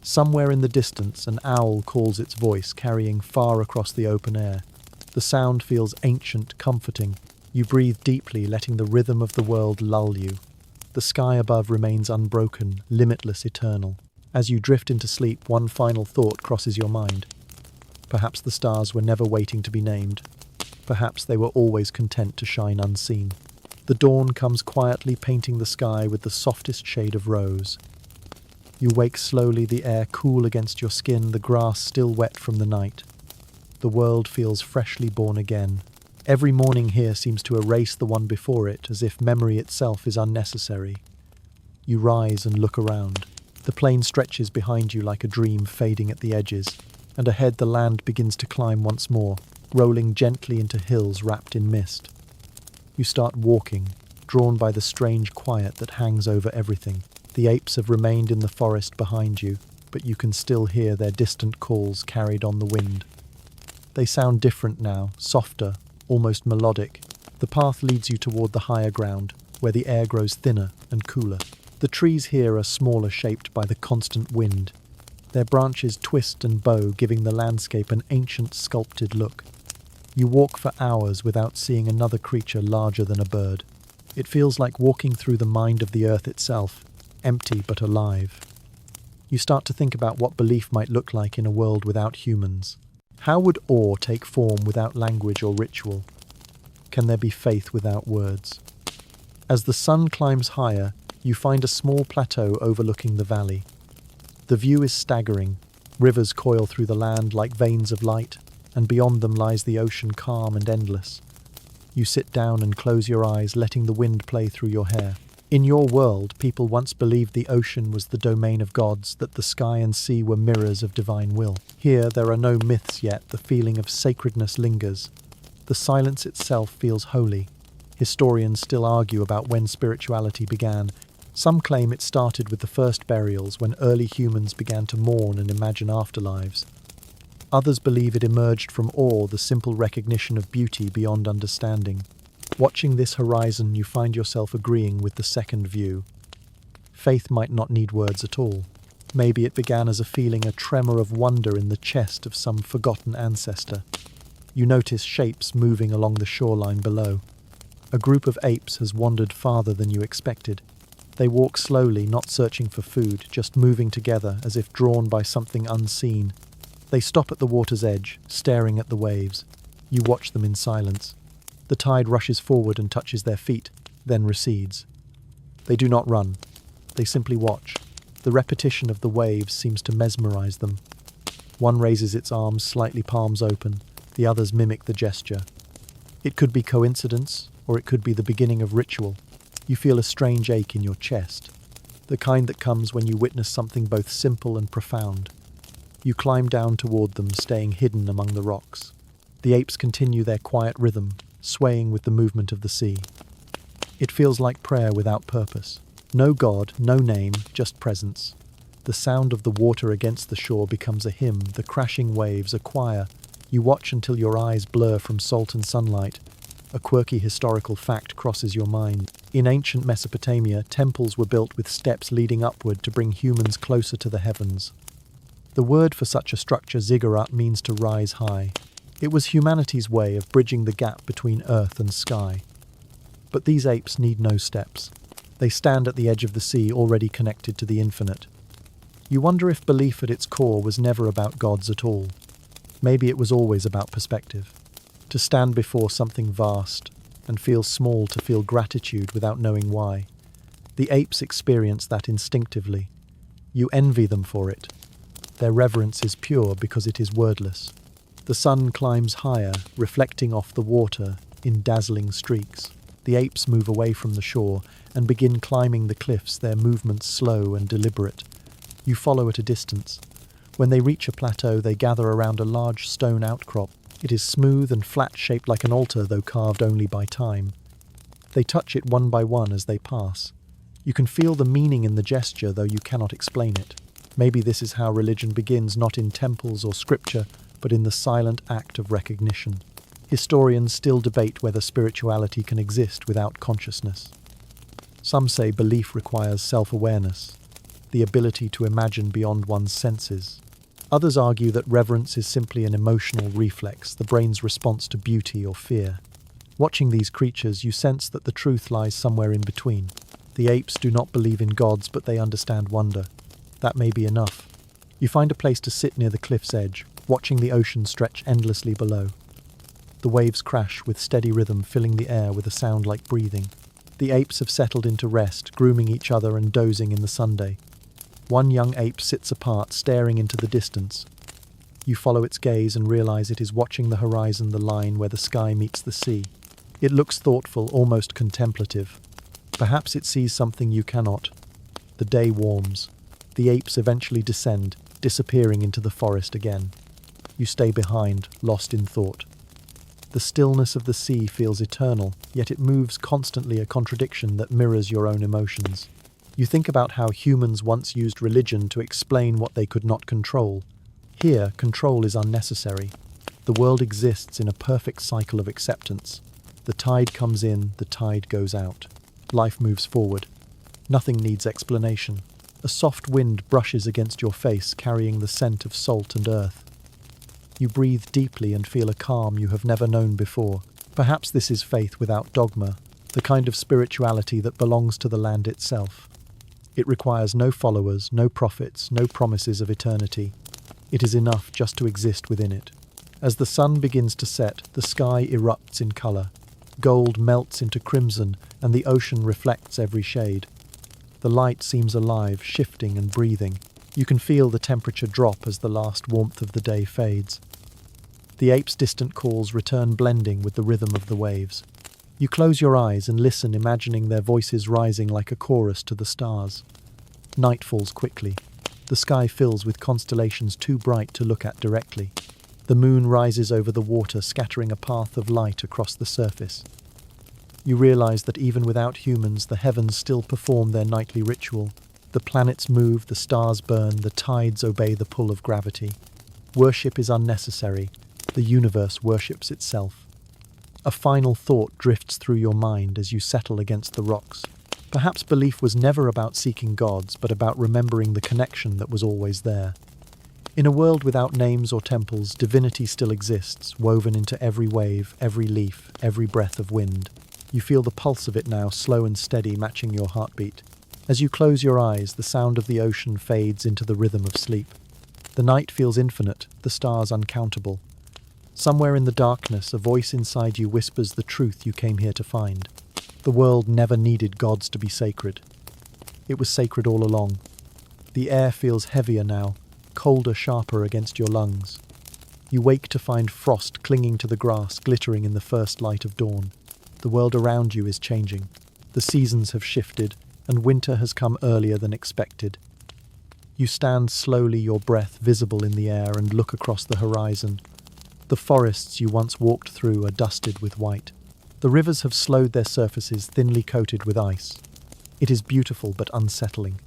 Somewhere in the distance, an owl calls its voice, carrying far across the open air. The sound feels ancient, comforting. You breathe deeply, letting the rhythm of the world lull you. The sky above remains unbroken, limitless, eternal. As you drift into sleep, one final thought crosses your mind. Perhaps the stars were never waiting to be named. Perhaps they were always content to shine unseen. The dawn comes quietly, painting the sky with the softest shade of rose. You wake slowly, the air cool against your skin, the grass still wet from the night. The world feels freshly born again. Every morning here seems to erase the one before it, as if memory itself is unnecessary. You rise and look around. The plain stretches behind you like a dream, fading at the edges, and ahead the land begins to climb once more, rolling gently into hills wrapped in mist. You start walking, drawn by the strange quiet that hangs over everything. The apes have remained in the forest behind you, but you can still hear their distant calls carried on the wind. They sound different now, softer, almost melodic. The path leads you toward the higher ground, where the air grows thinner and cooler. The trees here are smaller, shaped by the constant wind. Their branches twist and bow, giving the landscape an ancient, sculpted look. You walk for hours without seeing another creature larger than a bird. It feels like walking through the mind of the earth itself, empty but alive. You start to think about what belief might look like in a world without humans. How would awe take form without language or ritual? Can there be faith without words? As the sun climbs higher, you find a small plateau overlooking the valley. The view is staggering. Rivers coil through the land like veins of light, and beyond them lies the ocean, calm and endless. You sit down and close your eyes, letting the wind play through your hair. In your world, people once believed the ocean was the domain of gods, that the sky and sea were mirrors of divine will. Here, there are no myths yet. The feeling of sacredness lingers. The silence itself feels holy. Historians still argue about when spirituality began. Some claim it started with the first burials, when early humans began to mourn and imagine afterlives. Others believe it emerged from awe, the simple recognition of beauty beyond understanding. Watching this horizon, you find yourself agreeing with the second view. Faith might not need words at all. Maybe it began as a feeling, a tremor of wonder in the chest of some forgotten ancestor. You notice shapes moving along the shoreline below. A group of apes has wandered farther than you expected. They walk slowly, not searching for food, just moving together as if drawn by something unseen. They stop at the water's edge, staring at the waves. You watch them in silence. The tide rushes forward and touches their feet, then recedes. They do not run. They simply watch. The repetition of the waves seems to mesmerize them. One raises its arms, slightly palms open. The others mimic the gesture. It could be coincidence, or it could be the beginning of ritual. You feel a strange ache in your chest, the kind that comes when you witness something both simple and profound. You climb down toward them, staying hidden among the rocks. The apes continue their quiet rhythm, swaying with the movement of the sea. It feels like prayer without purpose. No god, no name, just presence. The sound of the water against the shore becomes a hymn, the crashing waves a choir. You watch until your eyes blur from salt and sunlight. A quirky historical fact crosses your mind. In ancient Mesopotamia, temples were built with steps leading upward to bring humans closer to the heavens. The word for such a structure, ziggurat, means to rise high. It was humanity's way of bridging the gap between earth and sky. But these apes need no steps. They stand at the edge of the sea, already connected to the infinite. You wonder if belief at its core was never about gods at all. Maybe it was always about perspective. To stand before something vast and feel small, to feel gratitude without knowing why. The apes experience that instinctively. You envy them for it. Their reverence is pure because it is wordless. The sun climbs higher, reflecting off the water in dazzling streaks. The apes move away from the shore and begin climbing the cliffs, their movements slow and deliberate. You follow at a distance. When they reach a plateau, they gather around a large stone outcrop. It is smooth and flat, shaped like an altar, though carved only by time. They touch it one by one as they pass. You can feel the meaning in the gesture, though you cannot explain it. Maybe this is how religion begins, not in temples or scripture, but in the silent act of recognition. Historians still debate whether spirituality can exist without consciousness. Some say belief requires self-awareness, the ability to imagine beyond one's senses. Others argue that reverence is simply an emotional reflex, the brain's response to beauty or fear. Watching these creatures, you sense that the truth lies somewhere in between. The apes do not believe in gods, but they understand wonder. That may be enough. You find a place to sit near the cliff's edge, watching the ocean stretch endlessly below. The waves crash with steady rhythm, filling the air with a sound like breathing. The apes have settled into rest, grooming each other and dozing in the sunday. One young ape sits apart, staring into the distance. You follow its gaze and realize it is watching the horizon, the line where the sky meets the sea. It looks thoughtful, almost contemplative. Perhaps it sees something you cannot. The day warms. The apes eventually descend, disappearing into the forest again. You stay behind, lost in thought. The stillness of the sea feels eternal, yet it moves constantly, a contradiction that mirrors your own emotions. You think about how humans once used religion to explain what they could not control. Here, control is unnecessary. The world exists in a perfect cycle of acceptance. The tide comes in, the tide goes out. Life moves forward. Nothing needs explanation. A soft wind brushes against your face, carrying the scent of salt and earth. You breathe deeply and feel a calm you have never known before. Perhaps this is faith without dogma, the kind of spirituality that belongs to the land itself. It requires no followers, no prophets, no promises of eternity. It is enough just to exist within it. As the sun begins to set, the sky erupts in color. Gold melts into crimson, and the ocean reflects every shade. The light seems alive, shifting and breathing. You can feel the temperature drop as the last warmth of the day fades. The apes' distant calls return, blending with the rhythm of the waves. You close your eyes and listen, imagining their voices rising like a chorus to the stars. Night falls quickly. The sky fills with constellations too bright to look at directly. The moon rises over the water, scattering a path of light across the surface. You realize that even without humans, the heavens still perform their nightly ritual. The planets move, the stars burn, the tides obey the pull of gravity. Worship is unnecessary. The universe worships itself. A final thought drifts through your mind as you settle against the rocks. Perhaps belief was never about seeking gods, but about remembering the connection that was always there. In a world without names or temples, divinity still exists, woven into every wave, every leaf, every breath of wind. You feel the pulse of it now, slow and steady, matching your heartbeat. As you close your eyes, the sound of the ocean fades into the rhythm of sleep. The night feels infinite, the stars uncountable. Somewhere in the darkness, a voice inside you whispers the truth you came here to find. The world never needed gods to be sacred. It was sacred all along. The air feels heavier now, colder, sharper against your lungs. You wake to find frost clinging to the grass, glittering in the first light of dawn. The world around you is changing. The seasons have shifted, and winter has come earlier than expected. You stand slowly, your breath visible in the air, and look across the horizon. The forests you once walked through are dusted with white. The rivers have slowed their surfaces, thinly coated with ice. It is beautiful but unsettling.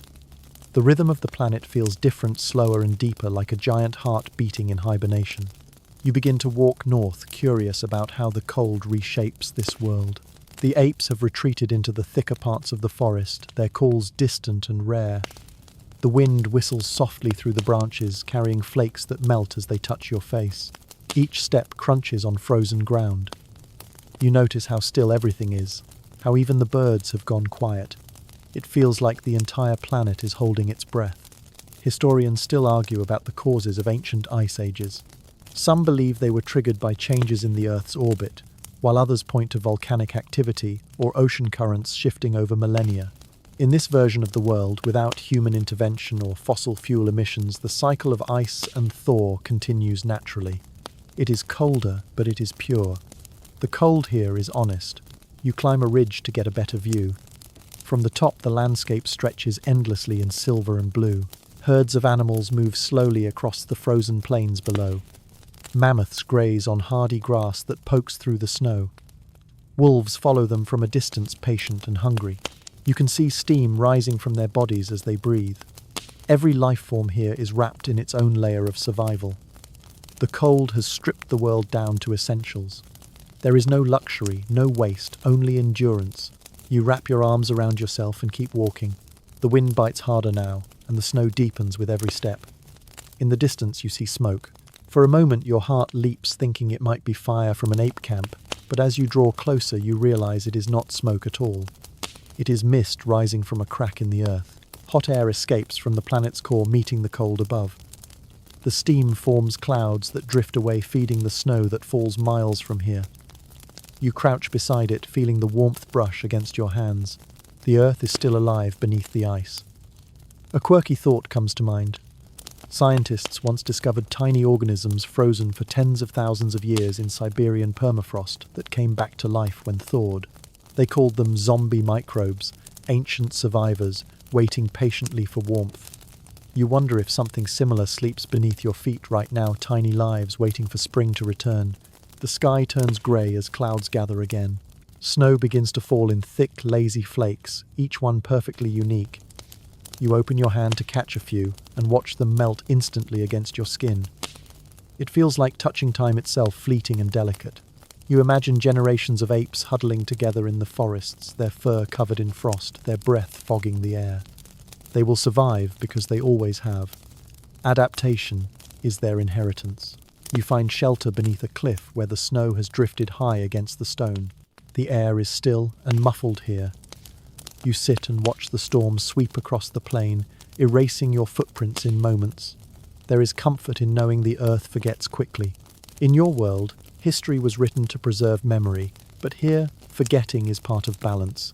The rhythm of the planet feels different, slower and deeper, like a giant heart beating in hibernation. You begin to walk north, curious about how the cold reshapes this world. The apes have retreated into the thicker parts of the forest, their calls distant and rare. The wind whistles softly through the branches, carrying flakes that melt as they touch your face. Each step crunches on frozen ground. You notice how still everything is, how even the birds have gone quiet. It feels like the entire planet is holding its breath. Historians still argue about the causes of ancient ice ages. Some believe they were triggered by changes in the Earth's orbit, while others point to volcanic activity or ocean currents shifting over millennia. In this version of the world, without human intervention or fossil fuel emissions, the cycle of ice and thaw continues naturally. It is colder, but it is pure. The cold here is honest. You climb a ridge to get a better view. From the top, the landscape stretches endlessly in silver and blue. Herds of animals move slowly across the frozen plains below. Mammoths graze on hardy grass that pokes through the snow. Wolves follow them from a distance, patient and hungry. You can see steam rising from their bodies as they breathe. Every life form here is wrapped in its own layer of survival. The cold has stripped the world down to essentials. There is no luxury, no waste, only endurance. You wrap your arms around yourself and keep walking. The wind bites harder now, and the snow deepens with every step. In the distance you see smoke. For a moment your heart leaps, thinking it might be fire from an ape camp, but as you draw closer you realize it is not smoke at all. It is mist rising from a crack in the earth. Hot air escapes from the planet's core, meeting the cold above. The steam forms clouds that drift away, feeding the snow that falls miles from here. You crouch beside it, feeling the warmth brush against your hands. The earth is still alive beneath the ice. A quirky thought comes to mind. Scientists once discovered tiny organisms frozen for tens of thousands of years in Siberian permafrost that came back to life when thawed. They called them zombie microbes, ancient survivors, waiting patiently for warmth. You wonder if something similar sleeps beneath your feet right now, tiny lives waiting for spring to return. The sky turns grey as clouds gather again. Snow begins to fall in thick, lazy flakes, each one perfectly unique. You open your hand to catch a few and watch them melt instantly against your skin. It feels like touching time itself, fleeting and delicate. You imagine generations of apes huddling together in the forests, their fur covered in frost, their breath fogging the air. They will survive because they always have. Adaptation is their inheritance. You find shelter beneath a cliff where the snow has drifted high against the stone. The air is still and muffled here. You sit and watch the storm sweep across the plain, erasing your footprints in moments. There is comfort in knowing the earth forgets quickly. In your world, history was written to preserve memory, but here, forgetting is part of balance.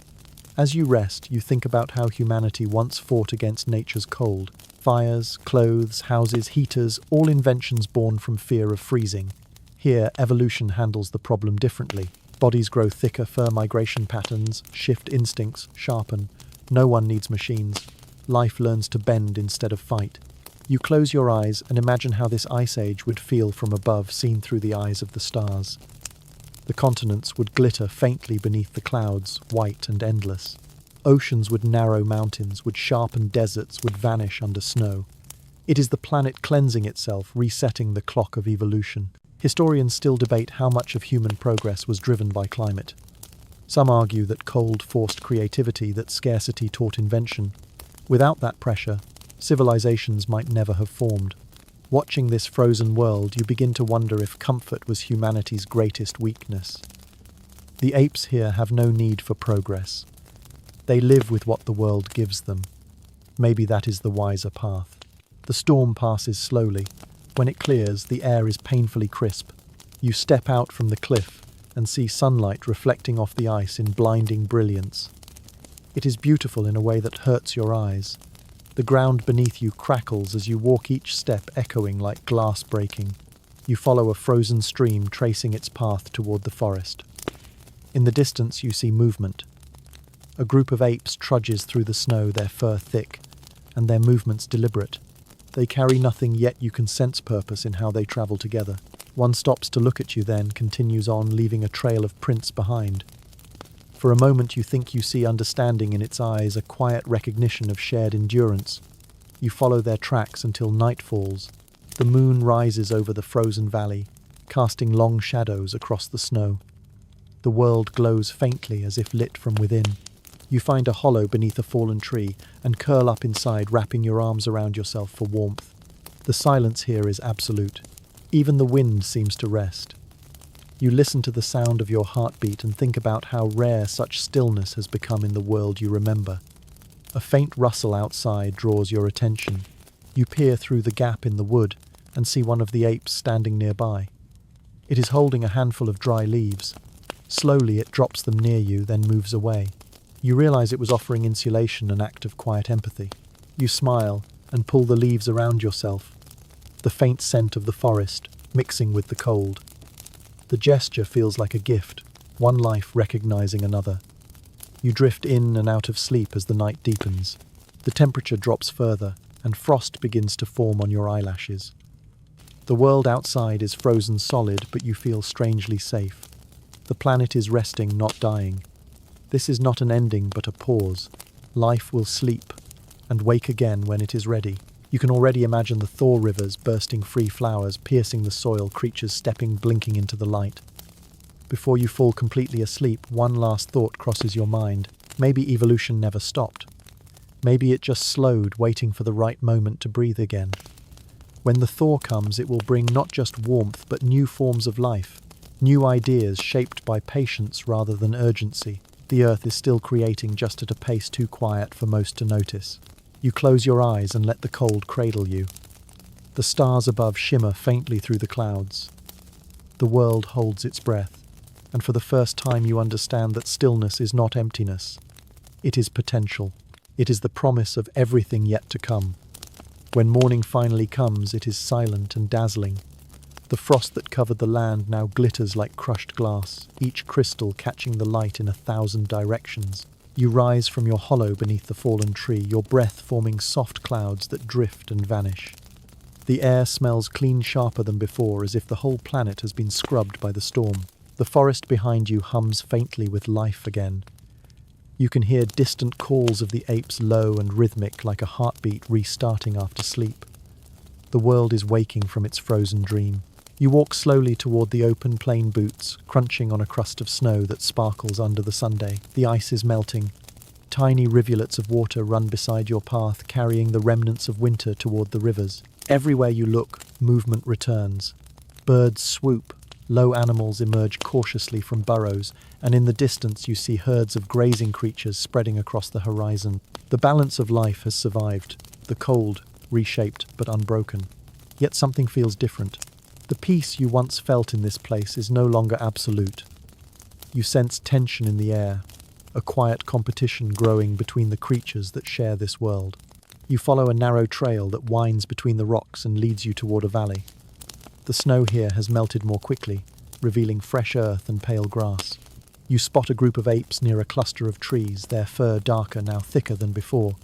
As you rest, you think about how humanity once fought against nature's cold. Fires, clothes, houses, heaters, all inventions born from fear of freezing. Here, evolution handles the problem differently. Bodies grow thicker, fur migration patterns, shift instincts, sharpen. No one needs machines. Life learns to bend instead of fight. You close your eyes and imagine how this ice age would feel from above, seen through the eyes of the stars. The continents would glitter faintly beneath the clouds, white and endless. Oceans would narrow, mountains would sharpen, deserts would vanish under snow. It is the planet cleansing itself, resetting the clock of evolution. Historians still debate how much of human progress was driven by climate. Some argue that cold forced creativity, that scarcity taught invention. Without that pressure, civilizations might never have formed. Watching this frozen world, you begin to wonder if comfort was humanity's greatest weakness. The apes here have no need for progress. They live with what the world gives them. Maybe that is the wiser path. The storm passes slowly. When it clears, the air is painfully crisp. You step out from the cliff and see sunlight reflecting off the ice in blinding brilliance. It is beautiful in a way that hurts your eyes. The ground beneath you crackles as you walk, each step echoing like glass breaking. You follow a frozen stream tracing its path toward the forest. In the distance you see movement. A group of apes trudges through the snow, their fur thick, and their movements deliberate. They carry nothing, yet you can sense purpose in how they travel together. One stops to look at you, then continues on, leaving a trail of prints behind. For a moment you think you see understanding in its eyes, a quiet recognition of shared endurance. You follow their tracks until night falls. The moon rises over the frozen valley, casting long shadows across the snow. The world glows faintly as if lit from within. You find a hollow beneath a fallen tree and curl up inside, wrapping your arms around yourself for warmth. The silence here is absolute. Even the wind seems to rest. You listen to the sound of your heartbeat and think about how rare such stillness has become in the world you remember. A faint rustle outside draws your attention. You peer through the gap in the wood and see one of the apes standing nearby. It is holding a handful of dry leaves. Slowly it drops them near you, then moves away. You realize it was offering insulation, an act of quiet empathy. You smile and pull the leaves around yourself, the faint scent of the forest mixing with the cold. The gesture feels like a gift, one life recognizing another. You drift in and out of sleep as the night deepens. The temperature drops further, and frost begins to form on your eyelashes. The world outside is frozen solid, but you feel strangely safe. The planet is resting, not dying. This is not an ending, but a pause. Life will sleep and wake again when it is ready. You can already imagine the thaw rivers bursting free, flowers piercing the soil, creatures stepping, blinking into the light. Before you fall completely asleep, one last thought crosses your mind. Maybe evolution never stopped. Maybe it just slowed, waiting for the right moment to breathe again. When the thaw comes, it will bring not just warmth, but new forms of life. New ideas shaped by patience rather than urgency. The earth is still creating, just at a pace too quiet for most to notice. You close your eyes and let the cold cradle you. The stars above shimmer faintly through the clouds. The world holds its breath, and for the first time you understand that stillness is not emptiness. It is potential. It is the promise of everything yet to come. When morning finally comes, it is silent and dazzling. The frost that covered the land now glitters like crushed glass, each crystal catching the light in 1,000 directions. You rise from your hollow beneath the fallen tree, your breath forming soft clouds that drift and vanish. The air smells clean sharper than before, as if the whole planet has been scrubbed by the storm. The forest behind you hums faintly with life again. You can hear distant calls of the apes, low and rhythmic, like a heartbeat restarting after sleep. The world is waking from its frozen dream. You walk slowly toward the open plain boots, crunching on a crust of snow that sparkles under the sunday. The ice is melting. Tiny rivulets of water run beside your path, carrying the remnants of winter toward the rivers. Everywhere you look, movement returns. Birds swoop. Low animals emerge cautiously from burrows, and in the distance you see herds of grazing creatures spreading across the horizon. The balance of life has survived. The cold, reshaped but unbroken. Yet something feels different. The peace you once felt in this place is no longer absolute. You sense tension in the air, a quiet competition growing between the creatures that share this world. You follow a narrow trail that winds between the rocks and leads you toward a valley. The snow here has melted more quickly, revealing fresh earth and pale grass. You spot a group of apes near a cluster of trees, their fur darker, now thicker than before.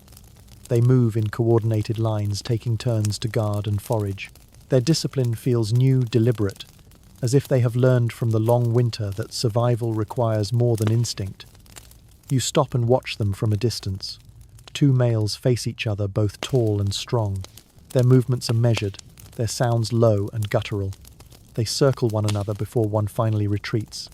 They move in coordinated lines, taking turns to guard and forage. Their discipline feels new, deliberate, as if they have learned from the long winter that survival requires more than instinct. You stop and watch them from a distance. Two males face each other, both tall and strong. Their movements are measured, their sounds low and guttural. They circle one another before one finally retreats.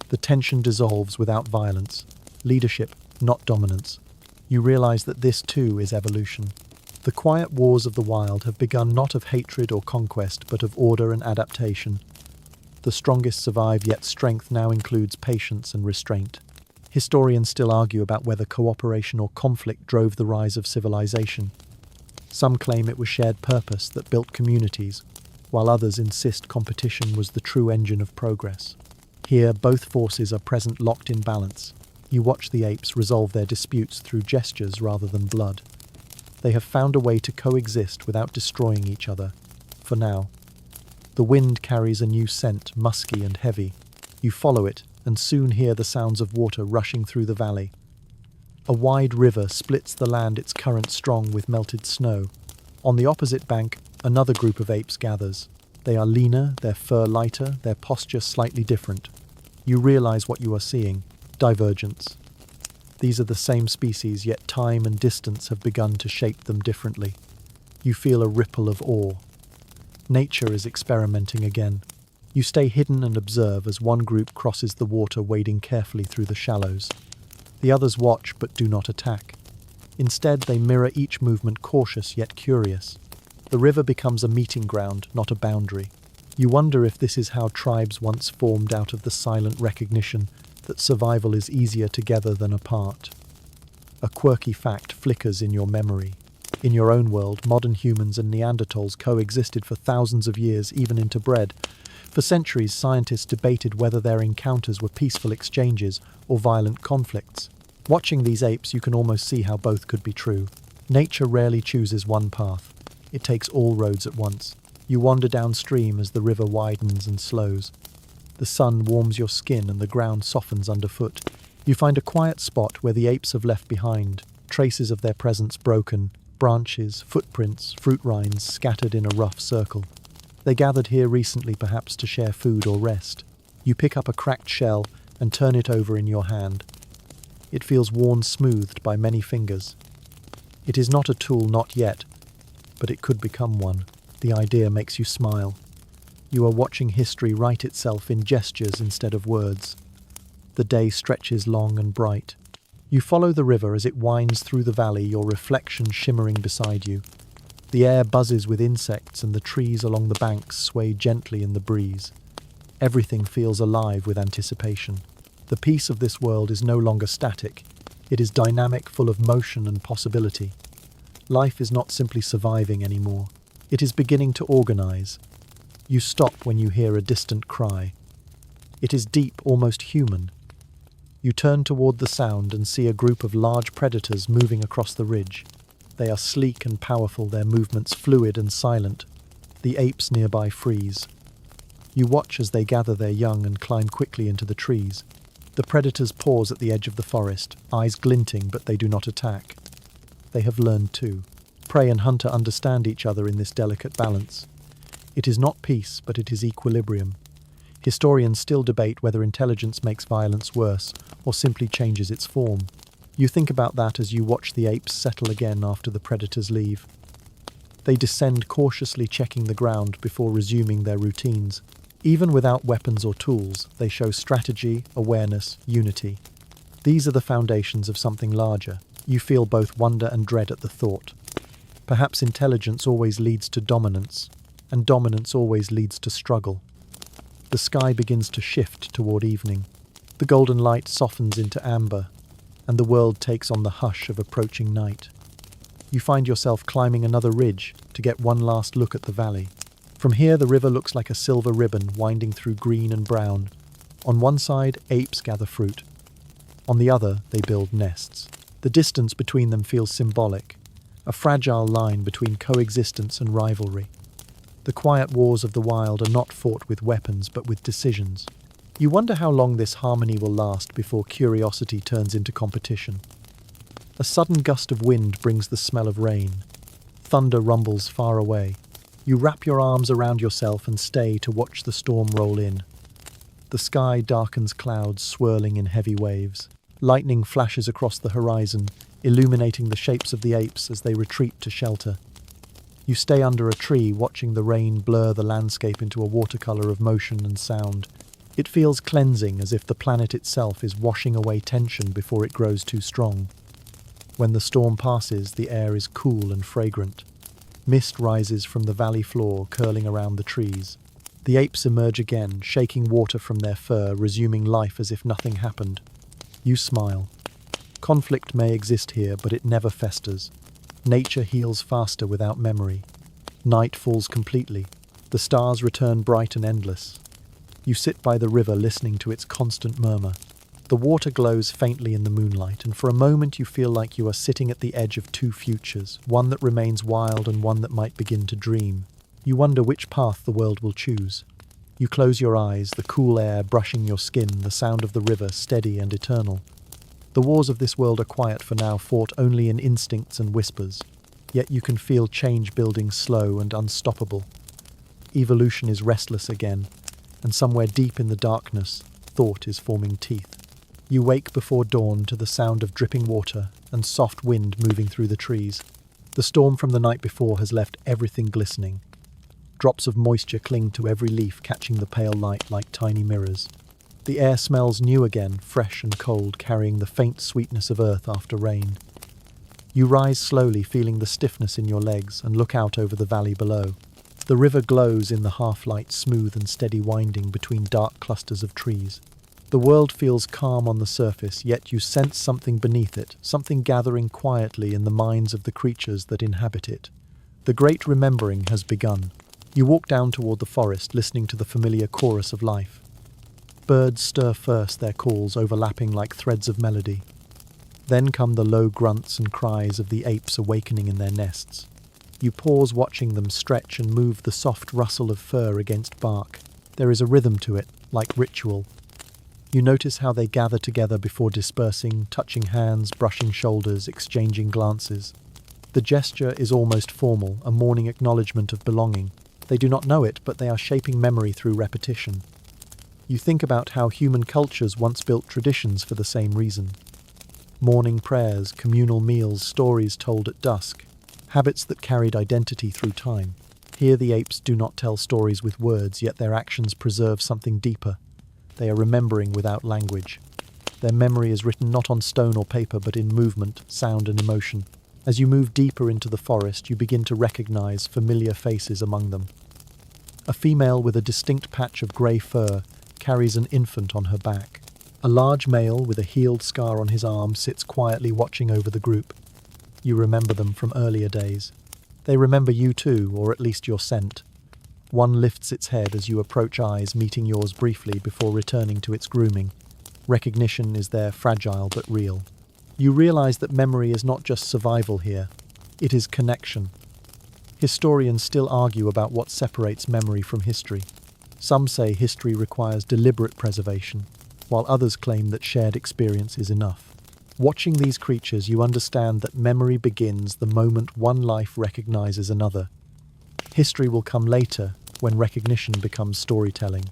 The tension dissolves without violence. Leadership, not dominance. You realize that this too is evolution. The quiet wars of the wild have begun not of hatred or conquest, but of order and adaptation. The strongest survive, yet strength now includes patience and restraint. Historians still argue about whether cooperation or conflict drove the rise of civilization. Some claim it was shared purpose that built communities, while others insist competition was the true engine of progress. Here, both forces are present, locked in balance. You watch the apes resolve their disputes through gestures rather than blood. They have found a way to coexist without destroying each other, for now. The wind carries a new scent, musky and heavy. You follow it, and soon hear the sounds of water rushing through the valley. A wide river splits the land, its current strong with melted snow. On the opposite bank, another group of apes gathers. They are leaner, their fur lighter, their posture slightly different. You realize what you are seeing: divergence. These are the same species, yet time and distance have begun to shape them differently. You feel a ripple of awe. Nature is experimenting again. You stay hidden and observe as one group crosses the water, wading carefully through the shallows. The others watch but do not attack. Instead, they mirror each movement, cautious yet curious. The river becomes a meeting ground, not a boundary. You wonder if this is how tribes once formed, out of the silent recognition that survival is easier together than apart. A quirky fact flickers in your memory. In your own world, modern humans and Neanderthals coexisted for thousands of years, even interbred. For centuries, scientists debated whether their encounters were peaceful exchanges or violent conflicts. Watching these apes, you can almost see how both could be true. Nature rarely chooses one path. It takes all roads at once. You wander downstream as the river widens and slows. The sun warms your skin and the ground softens underfoot. You find a quiet spot where the apes have left behind, traces of their presence broken, branches, footprints, fruit rinds scattered in a rough circle. They gathered here recently, perhaps to share food or rest. You pick up a cracked shell and turn it over in your hand. It feels worn, smoothed by many fingers. It is not a tool, not yet, but it could become one. The idea makes you smile. You are watching history write itself in gestures instead of words. The day stretches long and bright. You follow the river as it winds through the valley, your reflection shimmering beside you. The air buzzes with insects and the trees along the banks sway gently in the breeze. Everything feels alive with anticipation. The peace of this world is no longer static. It is dynamic, full of motion and possibility. Life is not simply surviving anymore. It is beginning to organize. You stop when you hear a distant cry. It is deep, almost human. You turn toward the sound and see a group of large predators moving across the ridge. They are sleek and powerful, their movements fluid and silent. The apes nearby freeze. You watch as they gather their young and climb quickly into the trees. The predators pause at the edge of the forest, eyes glinting, but they do not attack. They have learned too. Prey and hunter understand each other in this delicate balance. It is not peace, but it is equilibrium. Historians still debate whether intelligence makes violence worse or simply changes its form. You think about that as you watch the apes settle again after the predators leave. They descend cautiously, checking the ground before resuming their routines. Even without weapons or tools, they show strategy, awareness, unity. These are the foundations of something larger. You feel both wonder and dread at the thought. Perhaps intelligence always leads to dominance, and dominance always leads to struggle. The sky begins to shift toward evening. The golden light softens into amber, and the world takes on the hush of approaching night. You find yourself climbing another ridge to get one last look at the valley. From here, the river looks like a silver ribbon winding through green and brown. On one side, apes gather fruit. On the other, they build nests. The distance between them feels symbolic, a fragile line between coexistence and rivalry. The quiet wars of the wild are not fought with weapons, but with decisions. You wonder how long this harmony will last before curiosity turns into competition. A sudden gust of wind brings the smell of rain. Thunder rumbles far away. You wrap your arms around yourself and stay to watch the storm roll in. The sky darkens, clouds swirling in heavy waves. Lightning flashes across the horizon, illuminating the shapes of the apes as they retreat to shelter. You stay under a tree, watching the rain blur the landscape into a watercolor of motion and sound. It feels cleansing, as if the planet itself is washing away tension before it grows too strong. When the storm passes, the air is cool and fragrant. Mist rises from the valley floor, curling around the trees. The apes emerge again, shaking water from their fur, resuming life as if nothing happened. You smile. Conflict may exist here, but it never festers. Nature heals faster without memory. Night falls completely. The stars return bright and endless. You sit by the river, listening to its constant murmur. The water glows faintly in the moonlight, and for a moment you feel like you are sitting at the edge of two futures, one that remains wild and one that might begin to dream. You wonder which path the world will choose. You close your eyes, the cool air brushing your skin, the sound of the river steady and eternal. The wars of this world are quiet for now, fought only in instincts and whispers. Yet you can feel change building, slow and unstoppable. Evolution is restless again, and somewhere deep in the darkness, thought is forming teeth. You wake before dawn to the sound of dripping water and soft wind moving through the trees. The storm from the night before has left everything glistening. Drops of moisture cling to every leaf, catching the pale light like tiny mirrors. The air smells new again, fresh and cold, carrying the faint sweetness of earth after rain. You rise slowly, feeling the stiffness in your legs, and look out over the valley below. The river glows in the half-light, smooth and steady winding between dark clusters of trees. The world feels calm on the surface, yet you sense something beneath it, something gathering quietly in the minds of the creatures that inhabit it. The great remembering has begun. You walk down toward the forest, listening to the familiar chorus of life. Birds stir first, their calls overlapping like threads of melody. Then come the low grunts and cries of the apes awakening in their nests. You pause, watching them stretch and move, the soft rustle of fur against bark. There is a rhythm to it, like ritual. You notice how they gather together before dispersing, touching hands, brushing shoulders, exchanging glances. The gesture is almost formal, a morning acknowledgement of belonging. They do not know it, but they are shaping memory through repetition. You think about how human cultures once built traditions for the same reason. Morning prayers, communal meals, stories told at dusk. Habits that carried identity through time. Here the apes do not tell stories with words, yet their actions preserve something deeper. They are remembering without language. Their memory is written not on stone or paper, but in movement, sound and emotion. As you move deeper into the forest, you begin to recognize familiar faces among them. A female with a distinct patch of grey fur carries an infant on her back. A large male with a healed scar on his arm sits quietly watching over the group. You remember them from earlier days. They remember you too, or at least your scent. One lifts its head as you approach, eyes meeting yours briefly before returning to its grooming. Recognition is there, fragile but real. You realize that memory is not just survival here. It is connection. Historians still argue about what separates memory from history. Some say history requires deliberate preservation, while others claim that shared experience is enough. Watching these creatures, you understand that memory begins the moment one life recognizes another. History will come later, when recognition becomes storytelling.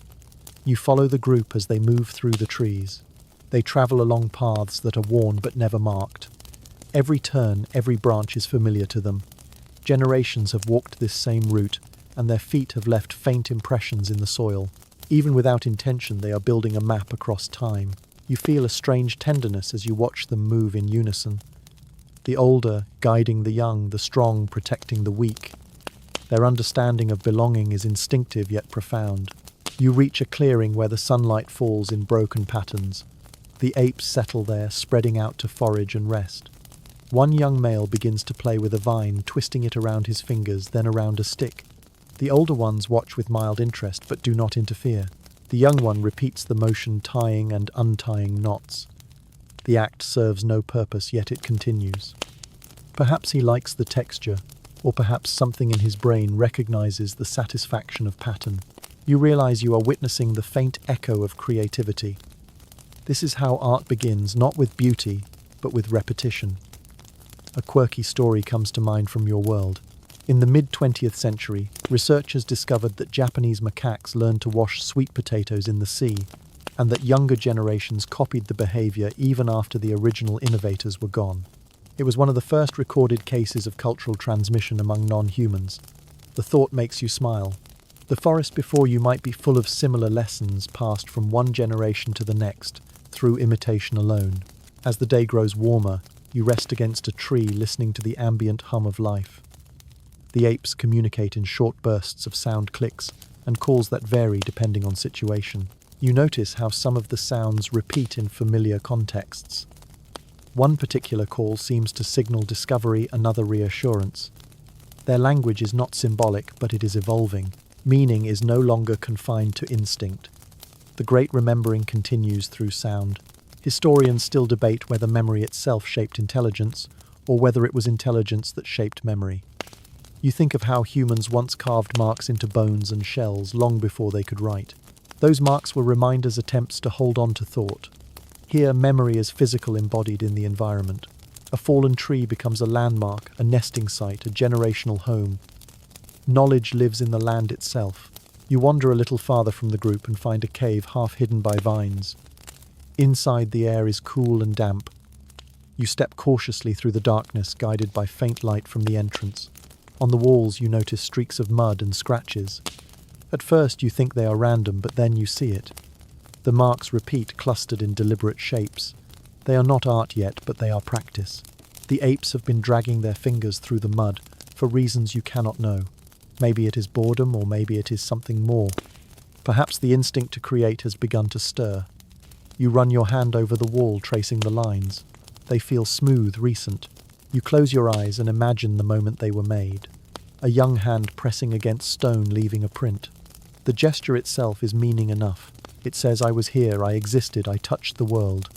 You follow the group as they move through the trees. They travel along paths that are worn but never marked. Every turn, every branch is familiar to them. Generations have walked this same route, and their feet have left faint impressions in the soil. Even without intention, they are building a map across time. You feel a strange tenderness as you watch them move in unison. The older guiding the young, the strong protecting the weak. Their understanding of belonging is instinctive yet profound. You reach a clearing where the sunlight falls in broken patterns. The apes settle there, spreading out to forage and rest. One young male begins to play with a vine, twisting it around his fingers, then around a stick. The older ones watch with mild interest but do not interfere. The young one repeats the motion, tying and untying knots. The act serves no purpose, yet it continues. Perhaps he likes the texture, or perhaps something in his brain recognizes the satisfaction of pattern. You realize you are witnessing the faint echo of creativity. This is how art begins, not with beauty, but with repetition. A quirky story comes to mind from your world. In the mid-20th century, researchers discovered that Japanese macaques learned to wash sweet potatoes in the sea, and that younger generations copied the behavior even after the original innovators were gone. It was one of the first recorded cases of cultural transmission among non-humans. The thought makes you smile. The forest before you might be full of similar lessons passed from one generation to the next, through imitation alone. As the day grows warmer, you rest against a tree listening to the ambient hum of life. The apes communicate in short bursts of sound clicks and calls that vary depending on situation. You notice how some of the sounds repeat in familiar contexts. One particular call seems to signal discovery, another reassurance. Their language is not symbolic, but it is evolving. Meaning is no longer confined to instinct. The great remembering continues through sound. Historians still debate whether memory itself shaped intelligence, or whether it was intelligence that shaped memory. You think of how humans once carved marks into bones and shells long before they could write. Those marks were reminders, attempts to hold on to thought. Here, memory is physical, embodied in the environment. A fallen tree becomes a landmark, a nesting site, a generational home. Knowledge lives in the land itself. You wander a little farther from the group and find a cave half hidden by vines. Inside, the air is cool and damp. You step cautiously through the darkness, guided by faint light from the entrance. On the walls, you notice streaks of mud and scratches. At first, you think they are random, but then you see it. The marks repeat, clustered in deliberate shapes. They are not art yet, but they are practice. The apes have been dragging their fingers through the mud for reasons you cannot know. Maybe it is boredom, or maybe it is something more. Perhaps the instinct to create has begun to stir. You run your hand over the wall, tracing the lines. They feel smooth, recent. You close your eyes and imagine the moment they were made. A young hand pressing against stone, leaving a print. The gesture itself is meaning enough. It says, I was here, I existed, I touched the world.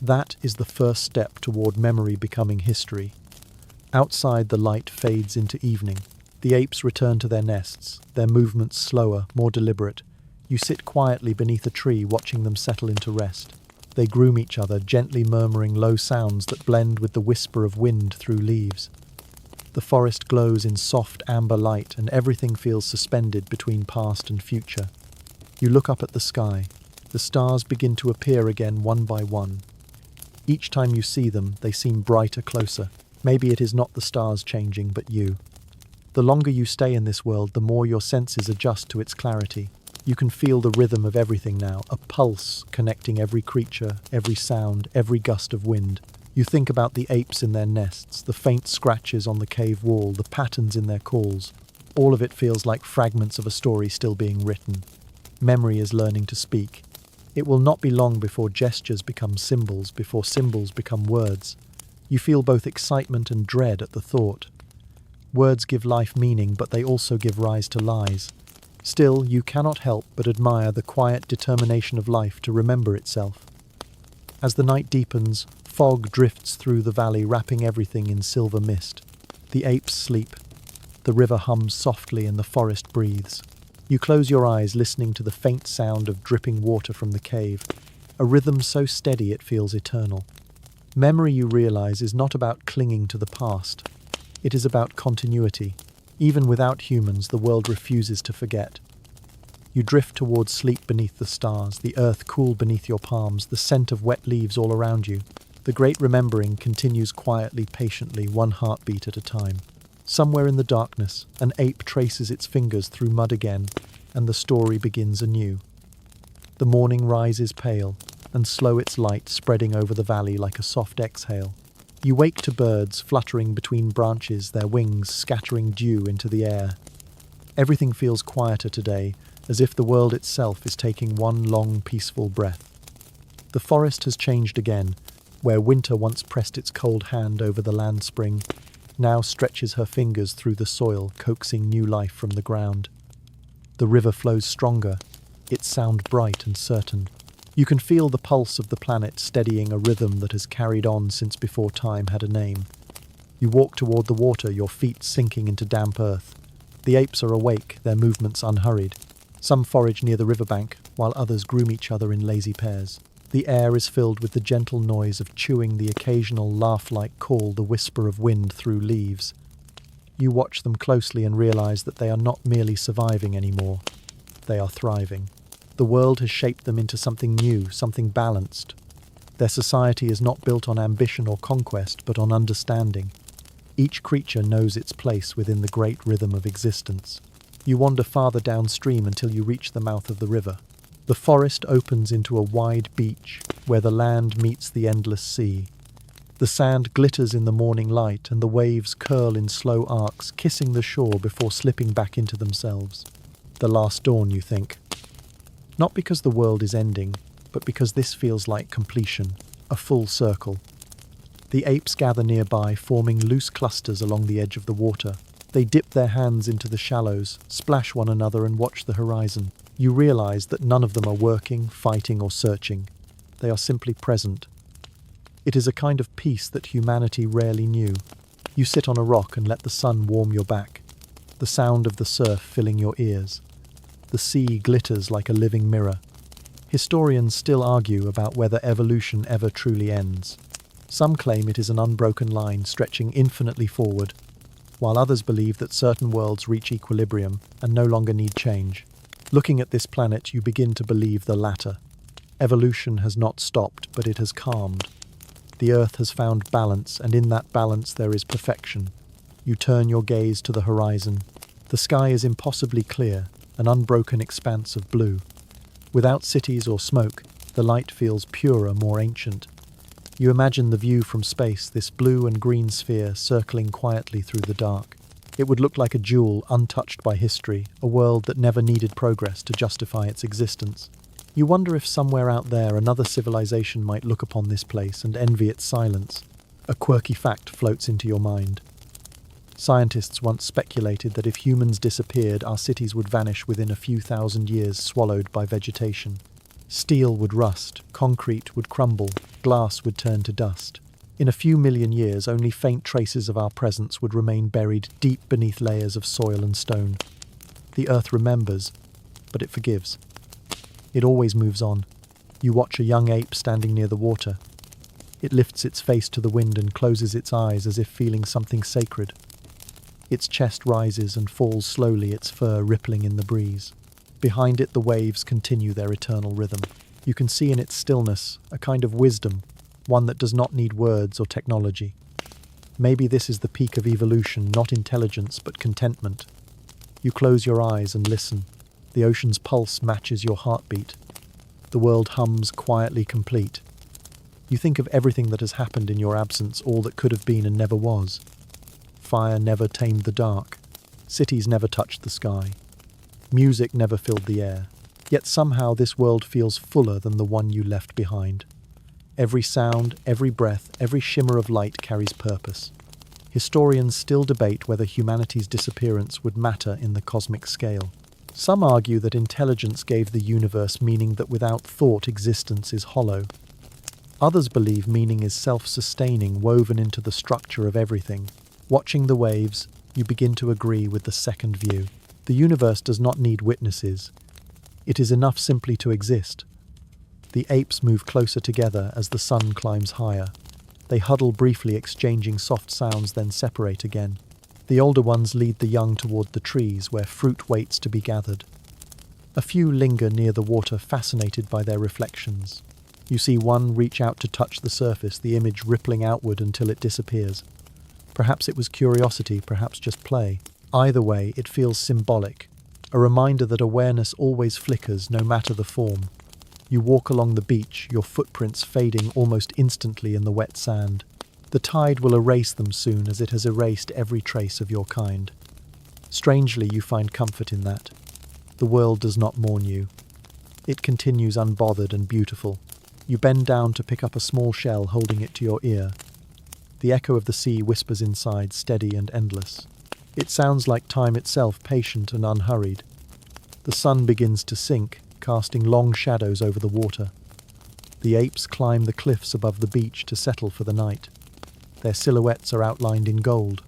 That is the first step toward memory becoming history. Outside, the light fades into evening. The apes return to their nests, their movements slower, more deliberate. You sit quietly beneath a tree, watching them settle into rest. They groom each other, gently murmuring low sounds that blend with the whisper of wind through leaves. The forest glows in soft amber light, and everything feels suspended between past and future. You look up at the sky. The stars begin to appear again, one by one. Each time you see them, they seem brighter, closer. Maybe it is not the stars changing, but you. The longer you stay in this world, the more your senses adjust to its clarity. You can feel the rhythm of everything now, a pulse connecting every creature, every sound, every gust of wind. You think about the apes in their nests, the faint scratches on the cave wall, the patterns in their calls. All of it feels like fragments of a story still being written. Memory is learning to speak. It will not be long before gestures become symbols, before symbols become words. You feel both excitement and dread at the thought. Words give life meaning, but they also give rise to lies. Still, you cannot help but admire the quiet determination of life to remember itself. As the night deepens, fog drifts through the valley, wrapping everything in silver mist. The apes sleep. The river hums softly and the forest breathes. You close your eyes, listening to the faint sound of dripping water from the cave, a rhythm so steady it feels eternal. Memory, you realize, is not about clinging to the past. It is about continuity. Even without humans, the world refuses to forget. You drift towards sleep beneath the stars, the earth cool beneath your palms, the scent of wet leaves all around you. The great remembering continues quietly, patiently, one heartbeat at a time. Somewhere in the darkness, an ape traces its fingers through mud again, and the story begins anew. The morning rises pale, and slow its light spreading over the valley like a soft exhale. You wake to birds fluttering between branches, their wings scattering dew into the air. Everything feels quieter today, as if the world itself is taking one long, peaceful breath. The forest has changed again, where winter once pressed its cold hand over the land, spring now stretches her fingers through the soil, coaxing new life from the ground. The river flows stronger, its sound bright and certain. You can feel the pulse of the planet steadying a rhythm that has carried on since before time had a name. You walk toward the water, your feet sinking into damp earth. The apes are awake, their movements unhurried. Some forage near the riverbank, while others groom each other in lazy pairs. The air is filled with the gentle noise of chewing, the occasional laugh-like call, the whisper of wind through leaves. You watch them closely and realize that they are not merely surviving anymore. They are thriving. The world has shaped them into something new, something balanced. Their society is not built on ambition or conquest, but on understanding. Each creature knows its place within the great rhythm of existence. You wander farther downstream until you reach the mouth of the river. The forest opens into a wide beach where the land meets the endless sea. The sand glitters in the morning light and the waves curl in slow arcs, kissing the shore before slipping back into themselves. The last dawn, you think. Not because the world is ending, but because this feels like completion, a full circle. The apes gather nearby, forming loose clusters along the edge of the water. They dip their hands into the shallows, splash one another and watch the horizon. You realize that none of them are working, fighting or searching. They are simply present. It is a kind of peace that humanity rarely knew. You sit on a rock and let the sun warm your back, the sound of the surf filling your ears. The sea glitters like a living mirror. Historians still argue about whether evolution ever truly ends. Some claim it is an unbroken line stretching infinitely forward, while others believe that certain worlds reach equilibrium and no longer need change. Looking at this planet, you begin to believe the latter. Evolution has not stopped, but it has calmed. The Earth has found balance, and in that balance there is perfection. You turn your gaze to the horizon. The sky is impossibly clear, an unbroken expanse of blue. Without cities or smoke, the light feels purer, more ancient. You imagine the view from space, this blue and green sphere circling quietly through the dark. It would look like a jewel untouched by history, a world that never needed progress to justify its existence. You wonder if somewhere out there another civilization might look upon this place and envy its silence. A quirky fact floats into your mind. Scientists once speculated that if humans disappeared, our cities would vanish within a few thousand years, swallowed by vegetation. Steel would rust, concrete would crumble, glass would turn to dust. In a few million years, only faint traces of our presence would remain buried deep beneath layers of soil and stone. The earth remembers, but it forgives. It always moves on. You watch a young ape standing near the water. It lifts its face to the wind and closes its eyes as if feeling something sacred. Its chest rises and falls slowly, its fur rippling in the breeze. Behind it, the waves continue their eternal rhythm. You can see in its stillness a kind of wisdom, one that does not need words or technology. Maybe this is the peak of evolution, not intelligence but contentment. You close your eyes and listen. The ocean's pulse matches your heartbeat. The world hums quietly, complete. You think of everything that has happened in your absence, all that could have been and never was. Fire never tamed the dark. Cities never touched the sky. Music never filled the air. Yet somehow this world feels fuller than the one you left behind. Every sound, every breath, every shimmer of light carries purpose. Historians still debate whether humanity's disappearance would matter in the cosmic scale. Some argue that intelligence gave the universe meaning, that without thought existence is hollow. Others believe meaning is self-sustaining, woven into the structure of everything. Watching the waves, you begin to agree with the second view. The universe does not need witnesses. It is enough simply to exist. The apes move closer together as the sun climbs higher. They huddle briefly, exchanging soft sounds, then separate again. The older ones lead the young toward the trees, where fruit waits to be gathered. A few linger near the water, fascinated by their reflections. You see one reach out to touch the surface, the image rippling outward until it disappears. Perhaps it was curiosity, perhaps just play. Either way, it feels symbolic, a reminder that awareness always flickers, no matter the form. You walk along the beach, your footprints fading almost instantly in the wet sand. The tide will erase them soon, as it has erased every trace of your kind. Strangely, you find comfort in that. The world does not mourn you. It continues unbothered and beautiful. You bend down to pick up a small shell, holding it to your ear. The echo of the sea whispers inside, steady and endless. It sounds like time itself, patient and unhurried. The sun begins to sink, casting long shadows over the water. The apes climb the cliffs above the beach to settle for the night. Their silhouettes are outlined in gold.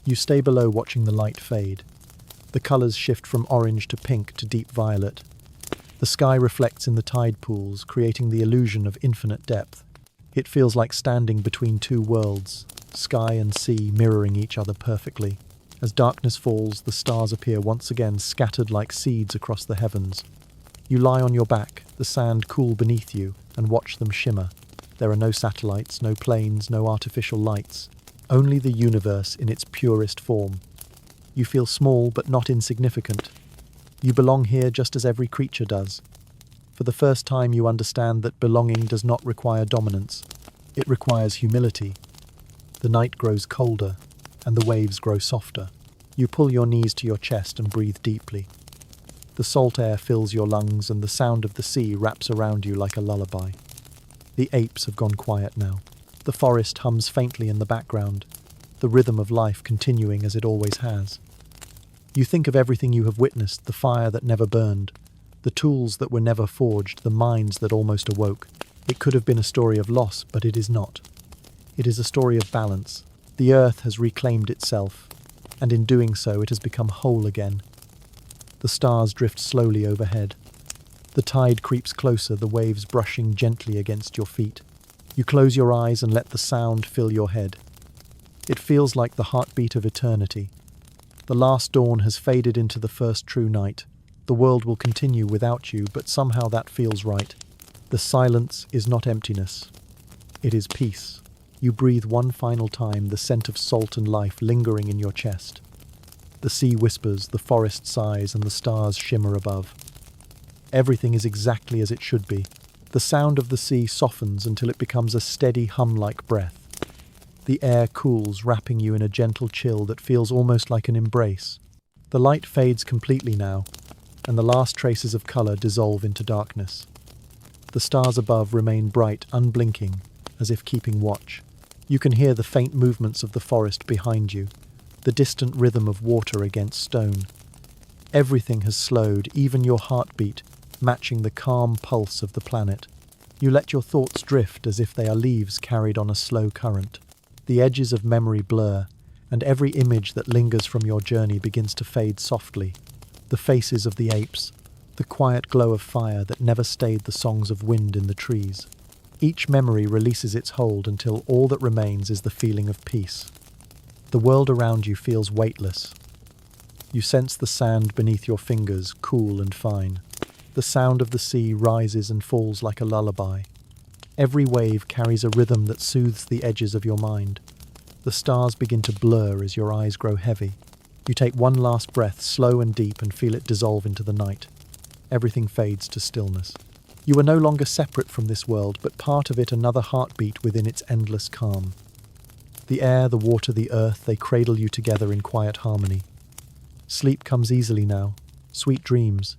You stay below, watching the light fade. The colors shift from orange to pink to deep violet. The sky reflects in the tide pools, creating the illusion of infinite depth. It feels like standing between two worlds, sky and sea mirroring each other perfectly. As darkness falls, the stars appear once again, scattered like seeds across the heavens. You lie on your back, the sand cool beneath you, and watch them shimmer. There are no satellites, no planes, no artificial lights. Only the universe in its purest form. You feel small but not insignificant. You belong here just as every creature does. For the first time, you understand that belonging does not require dominance. It requires humility. The night grows colder, and the waves grow softer. You pull your knees to your chest and breathe deeply. The salt air fills your lungs, and the sound of the sea wraps around you like a lullaby. The apes have gone quiet now. The forest hums faintly in the background, the rhythm of life continuing as it always has. You think of everything you have witnessed, the fire that never burned, the tools that were never forged, the minds that almost awoke. It could have been a story of loss, but it is not. It is a story of balance. The earth has reclaimed itself, and in doing so it has become whole again. The stars drift slowly overhead. The tide creeps closer, the waves brushing gently against your feet. You close your eyes and let the sound fill your head. It feels like the heartbeat of eternity. The last dawn has faded into the first true night. The world will continue without you, but somehow that feels right. The silence is not emptiness. It is peace. You breathe one final time, the scent of salt and life lingering in your chest. The sea whispers, the forest sighs, and the stars shimmer above. Everything is exactly as it should be. The sound of the sea softens until it becomes a steady hum-like breath. The air cools, wrapping you in a gentle chill that feels almost like an embrace. The light fades completely now, and the last traces of color dissolve into darkness. The stars above remain bright, unblinking, as if keeping watch. You can hear the faint movements of the forest behind you, the distant rhythm of water against stone. Everything has slowed, even your heartbeat, matching the calm pulse of the planet. You let your thoughts drift as if they are leaves carried on a slow current. The edges of memory blur, and every image that lingers from your journey begins to fade softly. The faces of the apes, the quiet glow of fire that never stayed the songs of wind in the trees. Each memory releases its hold until all that remains is the feeling of peace. The world around you feels weightless. You sense the sand beneath your fingers, cool and fine. The sound of the sea rises and falls like a lullaby. Every wave carries a rhythm that soothes the edges of your mind. The stars begin to blur as your eyes grow heavy. You take one last breath, slow and deep, and feel it dissolve into the night. Everything fades to stillness. You are no longer separate from this world, but part of it, another heartbeat within its endless calm. The air, the water, the earth, they cradle you together in quiet harmony. Sleep comes easily now. Sweet dreams.